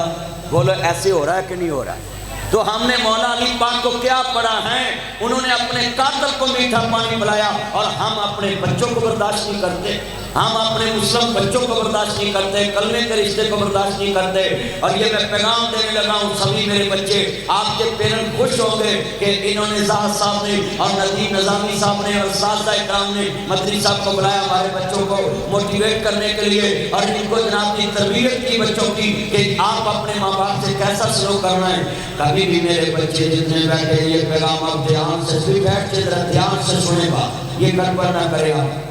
بولو ایسے ہو رہا ہے کہ نہیں ہو رہا ہے؟ تو ہم نے مولا علی پاک کو کیا پڑھا ہے؟ انہوں نے اپنے قاتل کو میٹھا پانی پلایا اور ہم اپنے بچوں کو برداشت نہیں کرتے، ہم اپنے مسلم بچوں کو برداشت نہیں کرتے، کلمے کے رشتے کو برداشت نہیں کرتے۔ اور یہ میں پیغام دینے لگا ہوں سبھی میرے بچے، آپ کے پیرنٹ خوش ہوں گے کہ انہوں نے زاہد صاحب نے اور ندیم نظامی صاحب نے اور اساتذہ اکرام نے مدری صاحب کو بلایا ہمارے بچوں کو موٹیویٹ کرنے کے لیے اور ان کو جناب کی تربیت کی بچوں کی کہ آپ اپنے ماں باپ سے کیسا سلوک کرنا ہے۔ کبھی بھی میرے بچے جتنے بیٹھے یہ پیغام اب دھیان سے بھی بیٹھ کے دھیان سے سنے گا، یہ گڑبڑ نہ کرے آپ،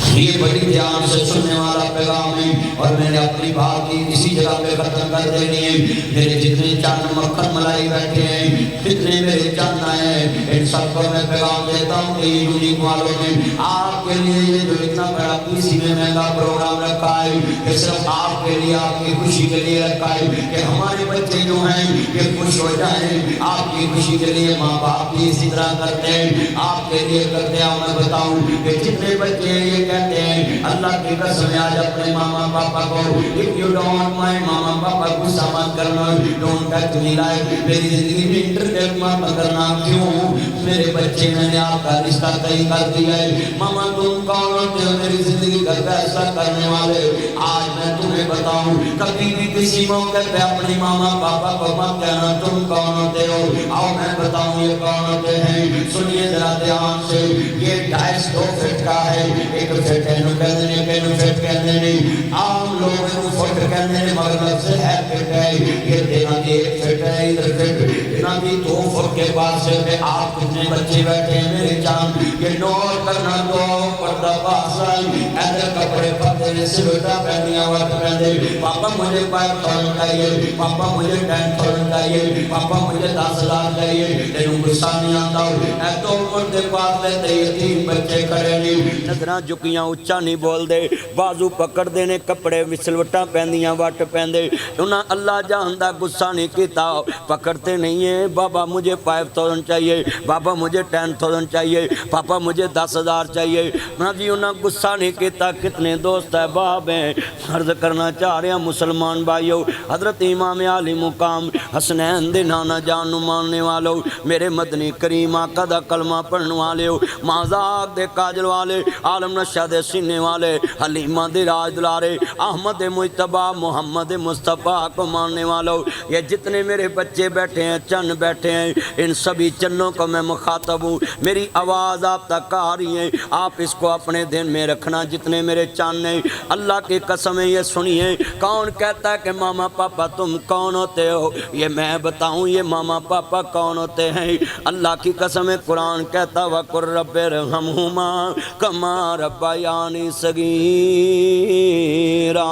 یہ بڑی دھیان سے سننے والا پیغام ہے اور میں نے اپنی بات کی کسی جگہ پہ ختم کر دینی ہے۔ میرے جتنے چاند مکھن ملائی بیٹھے ہیں، جتنے میرے چاند آئے ہیں، ان سب کو میں پیغام دیتا ہوں کہ یونیک والوں نے آپ کے لیے یہ جو اتنا بڑا کسی میں مہنگا پروگرام رکھا ہے کہ صرف آپ کے لیے آپ کی خوشی کے لیے رکھا ہے کہ ہمارے بچے جو ہیں یہ خوش ہو جائیں۔ آپ کی خوشی کے لیے ماں باپ بھی اسی طرح کرتے ہیں، آپ کے لیے کرتے ہیں۔ میں بتاؤں کہ جتنے بچے یہ کہتے ہیں اللہ کی قسم آج اپنے ماما پاپا کو if you don't want my ماما پاپا غصہ مت کرنا، don't touch me like میری زندگی میں انٹرفیئر مت کرنا۔ کیوں؟ میرے بچے میں نے آپ کا رشتہ طے کر دیا ہے۔ ماما تم کون ہوتے ہو میری زندگی کا فیصلہ کرنے والے؟ آج میں تمہیں بتاؤں کبھی بھی کسی موقع پہ اپنی ماما پاپا کو مت کہنا تم کون ہوتے ہو۔ آؤ میں بتاؤں یہ کون ہوتے ہیں، سنیے ذرا دھیان سے۔ یہ 2.5 فٹ کا ہے، ایک فٹ کہنو کہنے کہنو فٹ کہنے نہیں، عام لوگ انہوں فٹ کہنے مگر لفظ ہے فٹ ہے۔ یہ دینا دی 1 فٹ ہے، ادھر فٹ دینا دی 2 فٹ کے پاس سے۔ آپ کتنے بچے بیٹھے ہیں میرے چاند، یہ نوٹ کرنا 2 پر دا فاصلہ ادھر کپڑے پھٹے نے سلوٹا پہنیاں وقت پہنے پاپا مجھے 5,000 چاہیے پاپا مجھے 10,000 چاہیے پاپا مجھے 10,000 چاہیے تینوں غصہ نہیں آتا اے تو عمر دے فاصلے تے یتیم بچے کھڑے نہیں نظراں جھکیاں اچا نہیں بول دے بازو پکڑ دے نے کپڑے سلوٹا پہنیاں وٹ پہندے انہاں اللہ جان دا غصہ نہیں کیتا پکڑتے نہیں ہیں بابا مجھے 5,000 چاہیے بابا مجھے 10,000 چاہیے پاپا مجھے 10,000 چاہیے نا جی انہاں غصہ نہیں کیتا کتنے دوست احباب ہیں عرض کرنا چاہ رہے ہیں مسلمان بھائیو حضرت امام عالی مقام حسنین دے نانا جان ماننے والو میرے مدنی کریم آقا دا کلمہ پڑھنے والے مازاق دے کاجل والے عالم نشہ دے سینے والے حلیمہ دے راج دلارے احمد مجتبہ محمد مصطفیٰ کو ماننے والو یہ جتنے میرے بچے بیٹھے ہیں چن بیٹھے ہیں ان سبھی چنوں کو میں مخاطب ہوں میری آواز آپ تک آ رہی ہے آپ اس کو اپنے دل میں رکھنا جتنے میرے چن ہیں اللہ کی قسمیں یہ سنیے کون کہتا ہے کہ ماما پاپا تم کون ہوتے ہو یہ میں بتاؤں یہ ماما پاپا کون ہوتے ہیں اللہ کی قسمیں قرآن کہتا وَقُرْ رَبِّ ارْحَمْهُمَا كَمَا رَبَّيَانِي صَغِيرًا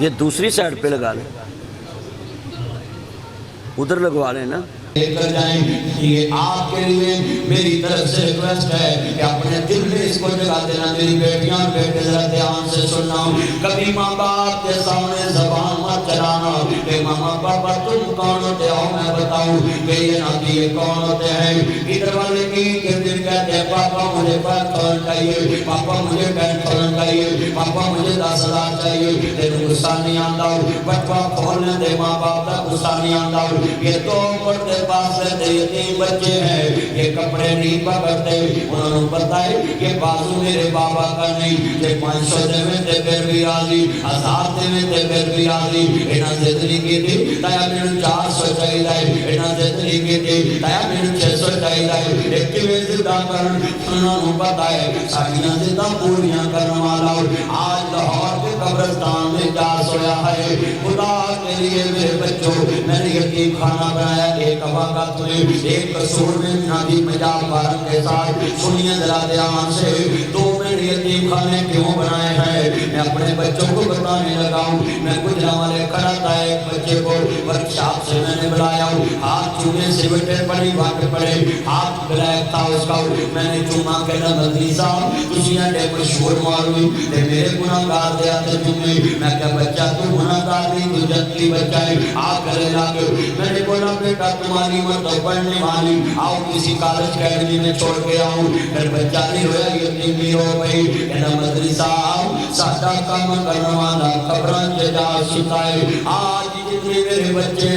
یہ دوسری سائیڈ پہ لگا لیں ادھر لگوا لیں نا لے کر جائیں یہ آپ کے لیے میری طرف سے ریکویسٹ ہے کہ اپنے دل میں اس کو جگہ دینا میری بیٹیاں بیٹے ذرا دھیان سے سننا کبھی ماں باپ کے سامنے زبان مت چلانا کہ ماما پاپا تم کون ہوتے ہو میں بتاؤں کہ یہ ناتی یہ کون ہوتے ہیں ادھر والے کی کہ دن کہتے ہیں پاپا مجھے 5,000 چاہیے پاپا مجھے 10,000 چاہیے پاپا مجھے 10,000 چاہیے تیرے غصہ نہیں آتا بٹوا کھولنے دے ماں باپ کا غصہ نہیں آتا یہ تو پڑھتے پاس رہتے یتیم بچے ہیں یہ کپڑے نہیں پکڑتے انہوں نے پتا ہے یہ بازو میرے بابا کا نہیں یہ 500 دے میں تے پھر بھی آدھی 1000 دے میں تے پھر بھی آدھی انہاں زندگی کی تھی تایا میں 400 چاہی دائے انہاں زندگی کی تھی تایا میں 600 چاہی دائے ایک کی میں زندہ کرن انہوں نے پتا ہے ساکینہ زندہ پوریاں کرنے والا آج لاہور کے قبرستان میں جا سویا ہے خدا کے لیے میرے بچوں میں نے یتیم کھانا بنایا ایک وقت میں ایک قصور میں نبی مجاب بارک کے ساتھ سنیے ذرا دھیان سے دو میں یتیم خانے کیوں بنائے ہیں میں اپنے بچوں کو بتانے لگا ہوں میں گجرا والے کھڑا تھا ایک بچے کو ورکشاپ سے میں نے بلایا ہوں ہاتھ چونے سے بٹے پڑی بات پڑے ہاتھ بلیک تھا اس کا میں نے چوما کہنا مدنی صاحب تجھیاں دے مشہور معلوم تے میرے گناہگار دے آتے چومے میں کہا بچہ تو گناہگار نہیں تو جنتی بچہ ہے آگ کرے لاگے میں نے بولا بیٹا تمہاری مطلب پڑھنے والی آؤ کسی کالج اکیڈمی میں چھوڑ کے آؤں پھر بچہ نہیں ہویا یتیم بھی ہو گئی کہنا مدنی صاحب ساڈا کام کرنے والا خبران سے جا سکھائے آج جتنے میرے بچے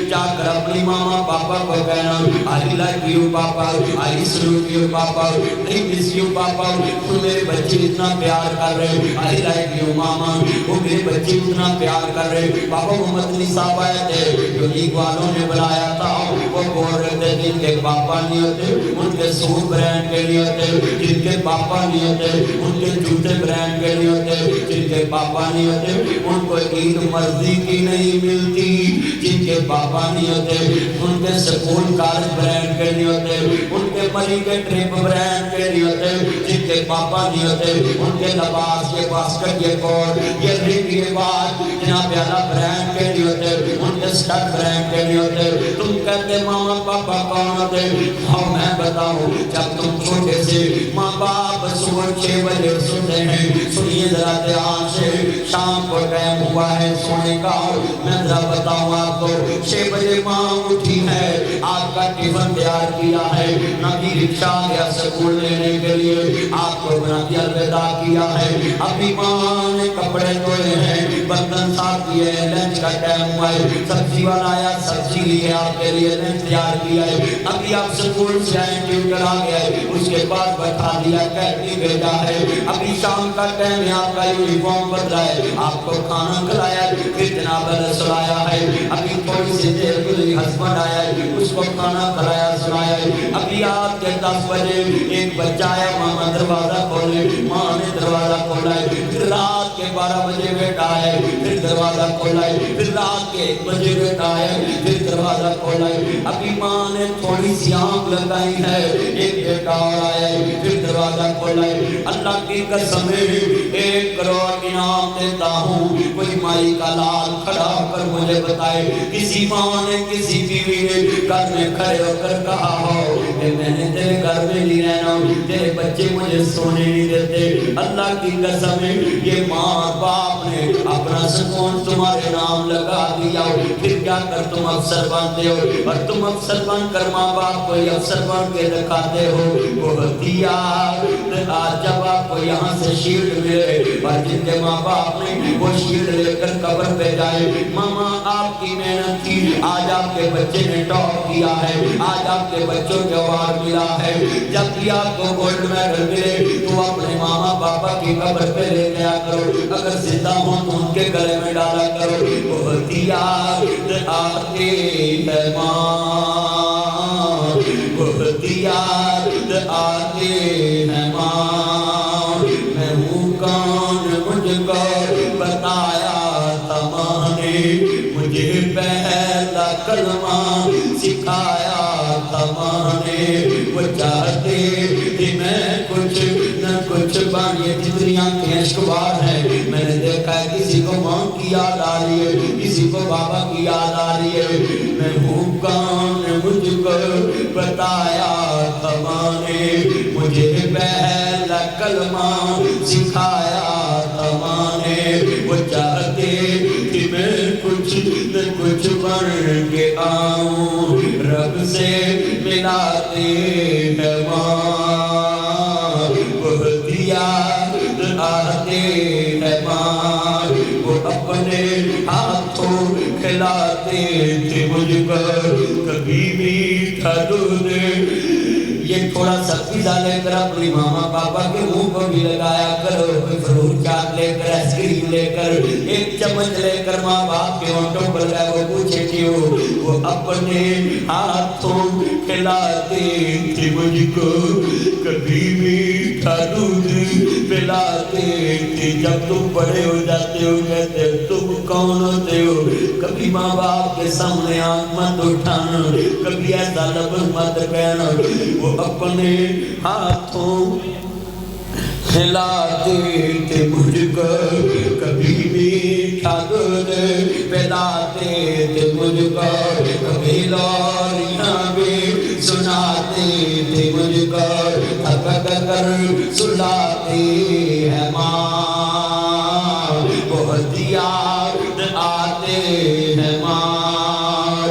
جا کر اپنی ماما پاپا کو کہنا I like you papa I salute you papa I miss you پاپا تو میرے بچے اتنا پیار کر رہے I like you ماما وہ میرے بچے اتنا پیار کر رہے پاپا مدنی صاحب آئے تھے جو لیگ والوں نے بلایا تھا وہ بول رہے تھے جن کے پاپا نہیں ہوتے ان کے سوٹ برینڈ کے لیے ہوتے جن کے پاپا نہیں ہوتے ان کے جوتے برینڈ کے لیے ہوتے جن کے پاپا نہیں ہوتے ان کو عید مرضی کی نہیں ملتی جن کے پاپا نہیں ہوتے ان کے سکول کالج برینڈ کے لیے ہوتے ان کے مری کے ٹرپ برینڈ کے لیے ہوتے جن کے پاپا نہیں ہوتے ان کے لباس کے باسکٹ یہ کوٹ یہ رنگ یہ بات جناب اعلیٰ برینڈ کے لیے ہوتے ان کے سٹر برینڈ کے لیے ہوتے تم کہتے ماما پاپا کون ہوتے اور میں بتاؤں جب تم چھوٹے سے ماں باپ صبح 6 بجے سنتے ہیں سنیے ذرا دھیان سے شام کو ٹائم ہوا ہے سونے کا میں ذرا بتاؤں آپ کو 6 بجے ماں اٹھی ہے آپ کا ٹیفن تیار کیا ہے نبی رکشہ یا سکول لینے کے لیے آپ کو بناتی الوداع کیا ہے ابھی ماں نے کپڑے دھوئے ہیں برتن صاف کیے ہیں لنچ کا ٹائم ہوا ہے سبزی والا آیا سبزی لیے آپ کے لیے لنچ تیار کیا ہے ابھی آپ سکول سے آئے ٹیوٹر آ گیا ہے اس کے بعد بٹھا دیا کہتی بھیجا ہے ابھی شام کا ٹائم ہے آپ کا یونیفارم بدلا ہے آپ کو کھانا کھلایا پھر جناب سلایا ہے، ابھی تھوڑی سی دیر گزری ہسبینڈ آیا ہے، اس کو کھانا کھلایا سلایا ہے، ابھی رات کے 10 بجے ایک بچہ آیا، ماما دروازہ کھولے، ماں نے دروازہ کھولا ہے، پھر رات کے 12 بجے بیٹا آیا ہے، پھر دروازہ کھولا ہے، پھر رات کے 1 بجے بیٹا آیا ہے، پھر دروازہ کھولا ہے، ابھی ماں نے تھوڑی سی آنکھ لگائی ہے، ایک بیٹا اور آیا ہے، پھر دروازہ کھولا ہے۔ اللہ کی قسم 1 کروڑ انعام دیتا ہوں، کوئی مائی کا لال کھڑا ہو کر مجھے بتائے کسی ماں نے کسی بیوی نے گھر میں کھڑے ہو کر کہا ہو کہ میں نے تیرے گھر میں نہیں رہنا، تیرے بچے مجھے سونے نہیں دیتے۔ اللہ کی قسم یہ ماں باپ نے اپنا سکون تمہارے نام لگا دیا، پھر کیا کر تم افسر بنتے ہو، اور تم افسر بن کر ماں باپ کو افسر بن کے دکھاتے ہو۔ وہ دیا آج جب آپ کو یہاں سے شیلڈ ملے اور جن کے ماں باپ نے وہ شیلڈ لے کر قبر پہ جائے، ماما آپ کی محنت تھی، آج آپ کے بچے نے ٹاپ کیا ہے، آج آپ کے بچوں کے اوارڈ ملا ہے، جب بھی آپ کو گولڈ میڈل ملے تو اپنے ماما پاپا کی قبر پہ لے گیا کرو، اگر زندہ ہوں تو ان کے گلے میں ڈالا کرو۔ بہت یاد آتی ہے ماں، بہت یاد آتی ہے ماں، میں ہوں کون مجھ کو بتایا تھا ماں نے، مجھے پہلا کلمہ سکھایا تھا ماں نے، وہ چاہتے کہ میں کچھ نہ کچھ بن، یہ جتنی آنکھیں اشکبار ہیں میں نے دیکھا ہے کسی کو ماں کی یاد آ رہی ہے، کسی کو بابا کی یاد آ رہی ہے، میں ہوں کون مجھ کو بتایا تھا ماں نے، مجھے پہلا کلمہ سکھایا تھا ماں نے، وہ چاہتے کہ میں کچھ نہ کچھ بن کے آؤں، رب سے ملاتے ہیں ماں، بہت یاد آتے ہیں ماں، وہ اپنے ہاتھوں کھلاتے تھے مجھ کو کبھی میٹھا دودھ، یہ تھوڑا سا پیزا لے کر اپنی ماما پاپا کے منہ کو بھی لگایا کرو، کوئی فروٹ چاٹ لے کر آئس کریم لے کر ایک چمچ لے کر ماں باپ کے ہونٹوں پر لگائے، وہ پوچھے کیوں، وہ اپنے ہاتھوں کھلاتے تھے مجھ کو کبھی میٹھا دودھ پلاتے تھے، جب تم بڑے ہو جاتے ہو کہتے تم کون ہوتے ہو، کبھی ماں باپ کے سامنے آنکھ مت اٹھانا، کبھی ایسا لفظ مت کہنا، وہ اپنے ہاتھوں کھلاتے تھے مجھ کو کبھی میٹھا دودھ پلاتے تھے مجھ کو، کبھی لوریاں بھی سناتے تھے مجھ کو، تھک کر سلاتے ہیں ماں، بہت یاد آتے ہیں ماں۔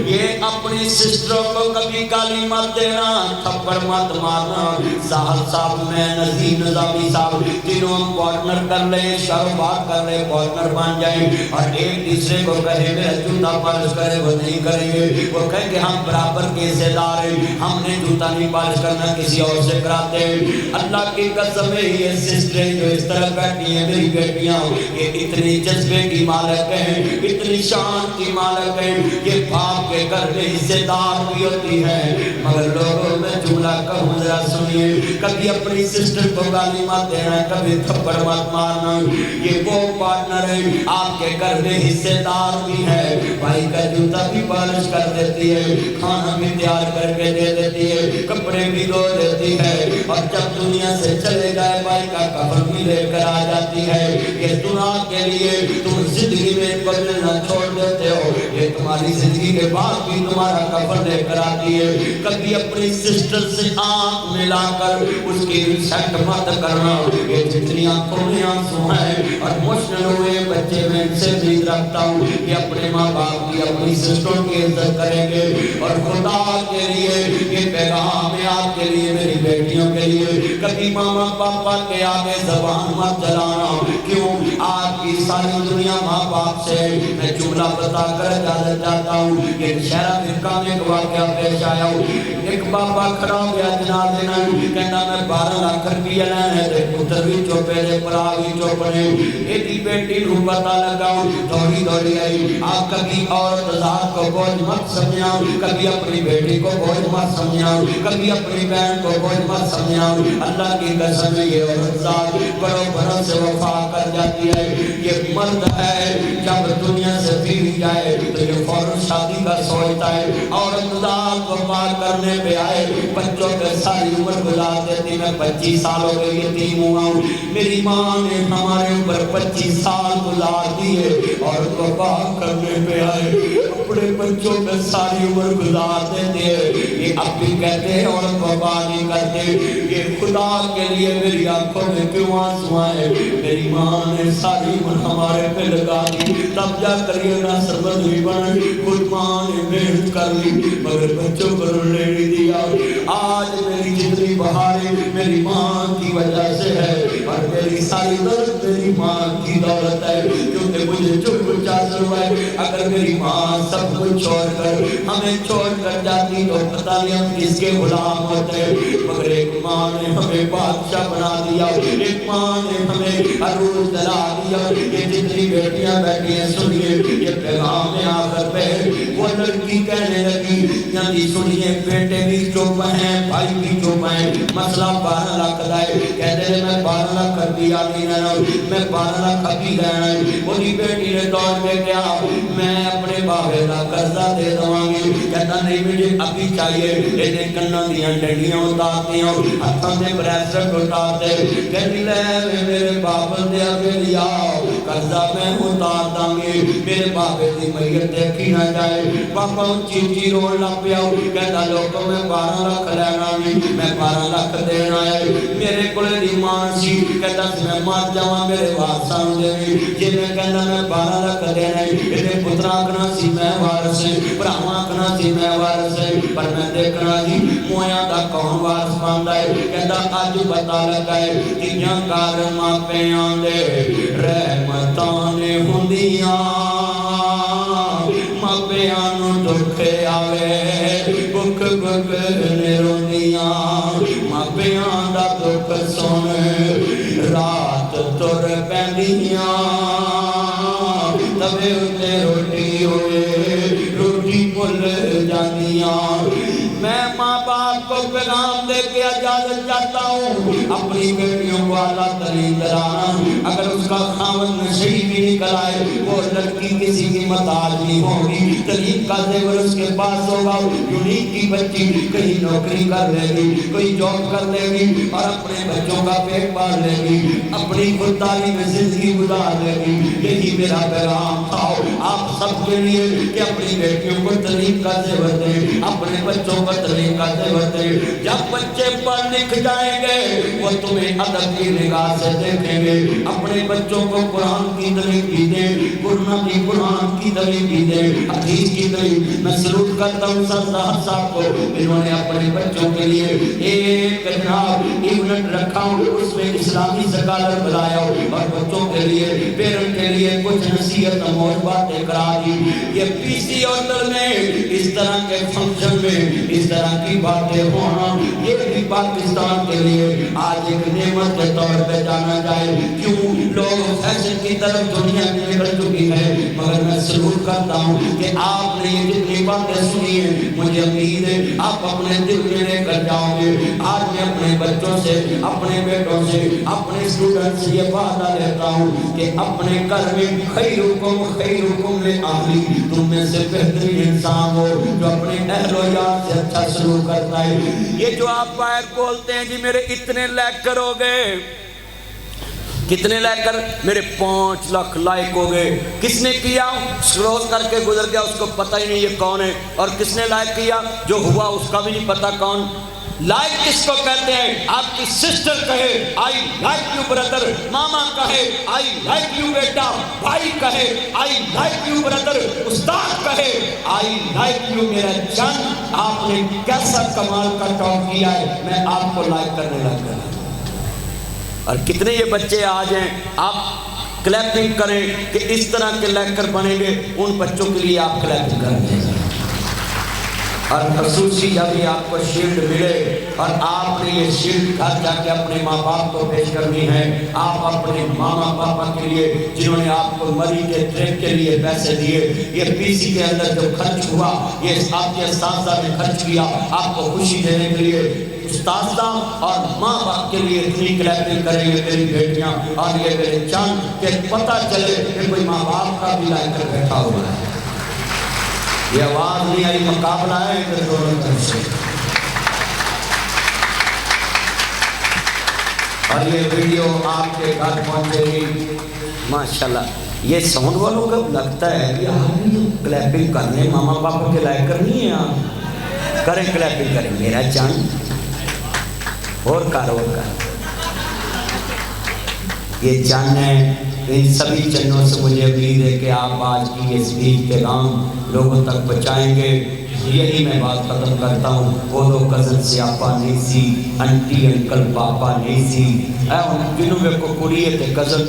یہ اپنی سسٹروں کو کبھی گالی مت دینا، تھپڑ مت مارنا، صاحب صاحب میں نظیم نظامی صاحب تینوں ہم پارٹنر کر لیں، کاروبار کر لیں، پارٹنر بن جائیں، اور ایک دوسرے کو کہے میرا جوتا پالش کرے، وہ نہیں کریں گے، وہ کہیں کہ ہم برابر کے حصے دار ہیں، ہم نے جوتا نہیں پالش کرنا کسی اور سے کراتے ہیں۔ اللہ کی قسم ہے یہ سسٹریں جو اس طرح بیٹھی ہیں میری بیٹیاں، یہ اتنی جذبے کی مالک ہیں، اتنی شان کی مالک ہیں، یہ باپ کے گھر میں حصے دار بھی ہوتی ہے، مگر لوگوں میں جملہ کہوں ذرا سنیے، کبھی اپنی سسٹر کو گالی مت دینا، کبھی تھپڑ مت مارنا، یہ وہ پارٹنر ہے آپ کے گھر میں حصے دار بھی ہے، بھائی کا جوتا بھی پالش کر دیتی ہے، کھانا بھی تیار کر کے دے دیتی ہے، کپڑے بھی دھو دیتی ہے، اور جب دنیا سے چلے جائے بھائی کا کفن بھی لے کر آ جاتی ہے۔ یہ دنیا کے لیے تم زندگی میں بدلنا چھوڑ دیتے ہو، یہ تمہاری زندگی کے بعد بھی تمہارا کفن لے کر آتی ہے۔ کبھی اپنی سسٹر سے آنکھ ملا کر اس کی انسلٹ مت کرنا، یہ جتنی آنکھوں میں آنسو ہیں اور مشکل ہوئے بچے میں ان سے امید رکھتا ہوں کہ اپنے ماں باپ کی اپنی سسٹروں کی عزت کریں گے، اور خدا کے لیے یہ پیغام ہے آپ کے لیے، میری بیٹیوں کے لیے، کبھی ماما پاپا کے آگے زبان مت چلانا، کیوں آپ کی ساری دنیا ماں باپ سے میں جملہ بتا کر اجازت چاہتا ہوں. یہ شہرہ فرقہ میں ایک واقعہ پیش آیا ہوں. ایک بابا کھڑا ہو گیا جنازے نال کہنا میں 12 لاکھ روپیہ لینا ہے تے پتر بھی چوپے دے پرا بھی چوپنے ایڈی بیٹی نو پتہ لگا دوڑی دوڑی آئی. آپ کبھی عورت ذات کو بوجھ مت سمجھنا, کبھی اپنی بیٹی کو بوجھ مت سمجھنا, کبھی اپنی بہن کو بوجھ مت سمجھنا. اللہ کی قسم یہ عورت ذات بڑوں بڑوں سے وفا کر جاتی ہے. یہ مرد ہے جب دنیا سے پھر جائے تو یہ فوراً شادی کا سوچتا ہے. عورت ذات وفا کرنے پہ آئے بچوں پہ ساری عمر گزار دیتی. میں 25 سال ہو گئے یتیم ہوا ہوں, میری ماں نے ہمارے اوپر 25 سال گزار دیے اور وفا کرنے پہ آئے اپنے بچوں پہ ساری عمر گزار دیتے ہیں. یہ اب بھی کہتے ہیں اور وفا نہیں کرتے. یہ خدا کے لیے میری آنکھوں میں کیوں آنسو آئے, میری ماں نے ساری عمر ہمارے پہ لگا دی تب جا کر یہ نہ سربت بھی بن. خود ماں نے محنت کر لی مگر بچوں پر رونے نہیں دیا. آج میری جتنی بہاریں میری ماں کی وجہ سے ہے اور میری ساری دولت میری ماں کی دولت ہے, کیونکہ مجھے جو کچھ حاصل ہوا ہے. اگر میری ماں سب کچھ چھوڑ کر ہمیں چھوڑ کر جاتی تو پتہ نہیں ہم کس کے غلام ہوتے, مگر ایک ماں نے ہمیں بادشاہ بنا دیا, ایک ماں نے ہمیں عروج دلا دیا. یہ جتنی بیٹیاں بیٹھی ہیں سنیے یہ پیغام آخر پہ. وہ لڑکی کہنے لگی یعنی سنیے بیٹے بھی چوپ ہیں بھائی بھی چوپ ہیں, مسئلہ 12 لاکھ کا ہے. کہتے ہیں میں 12 لاکھ کر دیا نہیں لینا, میں 12 لاکھ ابھی لینا ہے. وہی بیٹی نے دوڑ کے کیا میں اپنے بابے کا قرضہ دے دوں گی. کہتا نہیں مجھے ابھی چاہیے. انہیں کناں دیاں ڈنڈیاں اتارتی ہوں ہاتھوں میں بریسلٹ اتارتے کہتی لے میرے بابا دے ابھی لیا قرضہ میں اتار دوں گی, میرے بابے دی میت دیکھی نہ جائے. پاپا چیچی رون لگ پیا کہتا لوگوں میں 12 لاکھ لینا نہیں میں 12 لاکھ دینا ہے. میرے کولے دی ماں سی کہتا میں مار جاواں میرے وارثاں نوں دے جے میں کہنا میں 12 لاکھ دینا ہے. اینے پتراں آکھنا سی میں وارث ہے, بھراواں آکھنا سی میں وارث ہے, پر میں دیکھنا جی مویاں دا کون وارث بندا ہے. کہتا اج پتہ لگا ہے تیاں کار ماپیاں دے رحمتاں نے ہوندیاں ماپیاں نوں دکھ آوے بک بک نے روندیاں. ماپیاں دا دکھ سن رات تر پیندیاں توے اتے روٹی ہوئے روٹی بھل جاندیاں. میں ماں باپ کو پیغام دے کے اجازت چاہتا ہوں اپنی بیٹیوں کو اعلیٰ ترین دلانا. اگر اس کا خاوند نشئی بھی نکل آئے وہ لڑکی کسی کی محتاج نہیں ہوگی, تعلیم کا زیور اس کے پاس ہوگا. یونیک کی بچی کہیں نوکری کر لے گی, کوئی جاب کر لے گی اور اپنے بچوں کا پیٹ پال لے گی, اپنی خودداری میں زندگی گزار لے گی. یہی میرا پیغام تھا آپ سب کے لیے کہ اپنی بیٹیوں کو تعلیم کا زیور دیں, اپنے بچوں کو تعلیم کا زیور دیں. جب بچے پڑھ لکھ جائیں گے وہ تمہیں ادب کی نگاہ سے دیکھیں گے. اپنے بچوں کو قرآن کی تعلیم بھی دیں, قرآن کی تعلیم بھی دیں, حدیث کی تعلیم. میں سلوٹ کرتا ہوں سردار صاحب کو, انہوں نے اپنے بچوں کے لیے ایک جناب ایونٹ رکھا ہوں, اس میں اسلامی سکالر بلایا ہوں اور بچوں کے لیے پیرنٹ کے لیے کچھ نصیحت اور باتیں کرا دی. یہ پی سی ہوٹل میں اس طرح کے فنکشن میں اس طرح کی باتیں ہونا یہ بھی پاکستان کے لیے آج ایک نعمت کے طور پہ جانا جائے. کیوں لوگ فیشن کی طرف دنیا میں نکل چکی ہے, مگر میں سلوٹ کرتا ہوں کہ آپ نے یہ جتنی باتیں سنی ہیں مجھے امید ہے آپ اپنے دل میں لے کر جاؤ گے. آج میں اپنے بچوں سے اپنے بیٹوں سے اپنے اسٹوڈنٹ سے یہ وعدہ لیتا ہوں کہ اپنے گھر میں خیرکم لأہلی تم میں سے بہترین انسان ہو جو اپنے اہل و یار سے اچھا سلوک کرتا ہے. یہ جو آپ باہر بولتے ہیں جی میرے اتنے لائک کرو گے, کتنے لائک کر میرے 5 لاکھ لائک ہو گئے. کس نے کیا سکرول کر کے گزر گیا, اس کو پتہ ہی نہیں یہ کون ہے. اور کس نے لائک کیا جو ہوا اس کا بھی نہیں پتہ کون. لائک کس کو کہتے ہیں؟ آپ کی سسٹر کہے آئی لائک یو بردر, ماما کہے آئی لائک یو بیٹا, بھائی کہے آئی لائک یو بردر, استاد کہے آئی لائک یو میرا جان. آپ نے کیسا کمال کا ٹاپ کیا ہے, میں آپ کو لائک کرنے لگ گیا. اور کتنے یہ بچے آج ہیں آپ کلیپنگ کریں کہ اس طرح کے لیکر بنیں گے، ان بچوں کے لیے آپ کلیپنگ کریں گے۔ اور خصوصی جب یہ آپ کو شیلڈ ملے اور آپ نے یہ شیلڈ گھر جا کے اپنے ماں باپ کو پیش کرنی ہے، آپ اپنے ماما پاپا کے لیے جنہوں نے آپ کو مری کے ٹرپ کے لیے پیسے دیے، یہ پی سی کے اندر جو خرچ ہوا یہ آپ کے اساتذہ نے خرچ کیا آپ کو خوشی دینے کے لیے، استاذہ اور ماں باپ کے لیے اتنی کلیپنگ کریں گے میری بیٹیاں اور یہ میرے چاند کہ پتہ چلے کہ کوئی ماں باپ کا بھی لائے کر بیٹھا ہوا ہے۔ یہ آواز نہیں آئی، مقابلہ ہے ادھر دونوں طرف سے۔ اور یہ ویڈیو آپ کے گھر پہنچے گی ماشاءاللہ۔ یہ ساؤنڈ والوں کا لگتا ہے کہ آپ بھی کلیپنگ کرنے ماما پاپا کے لائے کرنی ہے، آپ کریں کلیپنگ کریں میرا چاند اور کر۔ یہ چند ہے، ان سبھی چندوں سے مجھے امید ہے کہ آپ آج کی یہ اسپیچ پیغام لوگوں تک پہنچائیں گے۔ یہی میں بات ختم کرتا ہوں۔ وہ دو کزن سے آپا نہیں سی، انٹی انکل پاپا نہیں سی، جنہوں میں کو کڑی ہے تے کزن،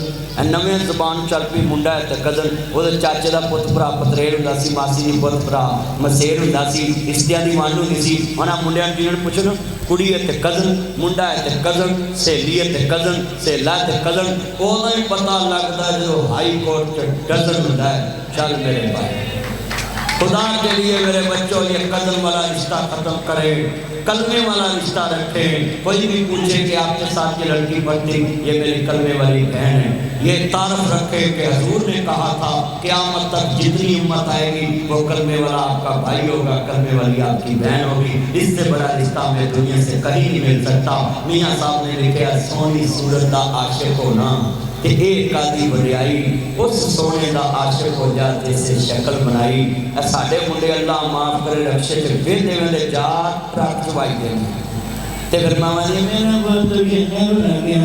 نویں زبان چل پی منڈا ہے تے کزن، وہ چاچے دا پت بھرا پتریل ہوندا سی، ماسی دی پت بھرا مسیر ہوندا سی، رشتیاں دی مانو نہیں سی۔ انہاں منڈیاں جنہوں پوچھو کڑی ہے تے کزن، منڈا ہے تے کزن، سہیلی ہے تے کزن، سہیلا تے کزن، اوہدا ہی پتہ لگدا ہے جو ہائی کورٹ چ ڈزن ہوندا ہے۔ چل میرے بھائی، خدا کے لیے میرے بچوں یہ کزن والا رشتہ ختم کریں، کلمے والا رشتہ رکھیں۔ کوئی بھی پوچھے کہ آپ کے ساتھ یہ لڑکی پڑھتی، یہ میری کلمے والی بہن ہے۔ یہ تعارف رکھے کہ حضور نے کہا تھا قیامت تک جتنی امت آئے گی وہ کلمے والا آپ کا بھائی ہوگا، کلمے والی آپ کی بہن ہوگی۔ اس سے بڑا رشتہ میں دنیا سے کہیں نہیں مل سکتا۔ میاں صاحب نے لکھا سونی صورت دا عاشق ہونا کہ ایک آدھی بڑیائی اس سونے دا عاشق ہو جا جیسے شکل بنائی۔ ساڑھے منڈے اللہ معاف کرے رکشے کے بیٹے میں جات ٹرک چوائی دیں تے پھر ماما جی میرا بہت یہ بنا گیا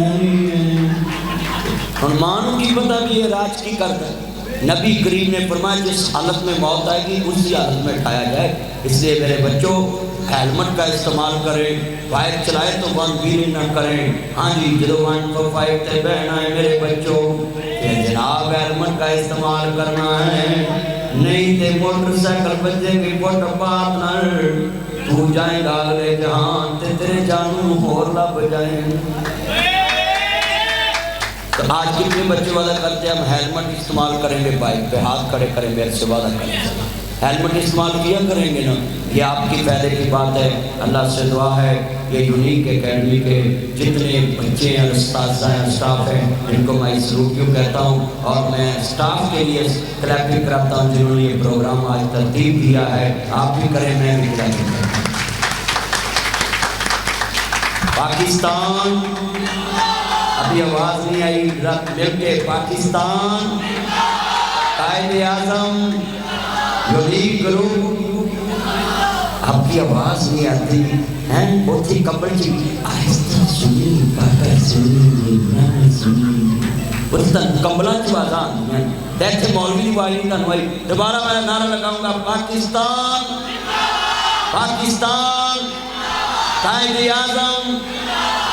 ان مانوں کی پتہ بھی یہ راج کی کرتا ہے۔ نبی کریم نے فرمایا جس حالت میں موت آئے گی اسی حالت میں اٹھایا جائے۔ اس لیے میرے بچوں ہیلمٹ کا استعمال کریں، بائک چلائے تو ون ویلنگ نہ کریں۔ ہاں جی جدو 145 تے بہنا ہے میرے بچوں کہ جناب ہیلمٹ کا استعمال کرنا ہے، نہیں تے موٹر سائیکل بچے کی فٹ پاتھ نہ تو جائیں گا اگلے جہان تے تیرے جانوں اور لب جائیں۔ تو آج کتنے بچے وعدہ کرتے ہیں ہم ہیلمٹ استعمال کریں گے، بائک پہ ہاتھ کھڑے کریں میرے سے وعدہ کریں ہیلمٹ استعمال کیا کریں گے نا۔ یہ آپ کی فائدے کی بات ہے۔ اللہ سے دعا ہے یہ یونیک اکیڈمی کے جتنے بچے ہیں، اساتذہ ہیں، اسٹاف ہیں، ان کو میں سلوکیوں کہتا ہوں اور میں اسٹاف کے لیے کلیپنگ کراتا ہوں جنہوں نے یہ پروگرام آج ترتیب دیا ہے۔ آپ بھی کریں، میں بھی کلیپنگ کرتا ہوں۔ پاکستان، ابھی آواز نہیں آئی، مل کے پاکستان، قائد اعظم، یونیک گروپ۔ آپ کی آواز نہیں آتی ہیں، بہت ہی کبڑ جی آہستہ سنی پاکر سنی نہ سنی اس طرح کمبلہ جو آزان ہیں دیکھتے مولوی والی تنوائی۔ دوبارہ میں نعرہ لگاؤں گا پاکستان، پاکستان، قائد اعظم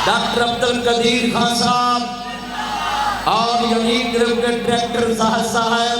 ڈاکٹر عبدالقدیر خان صاحب اور یونیک گروپ کے ڈائریکٹر صاحب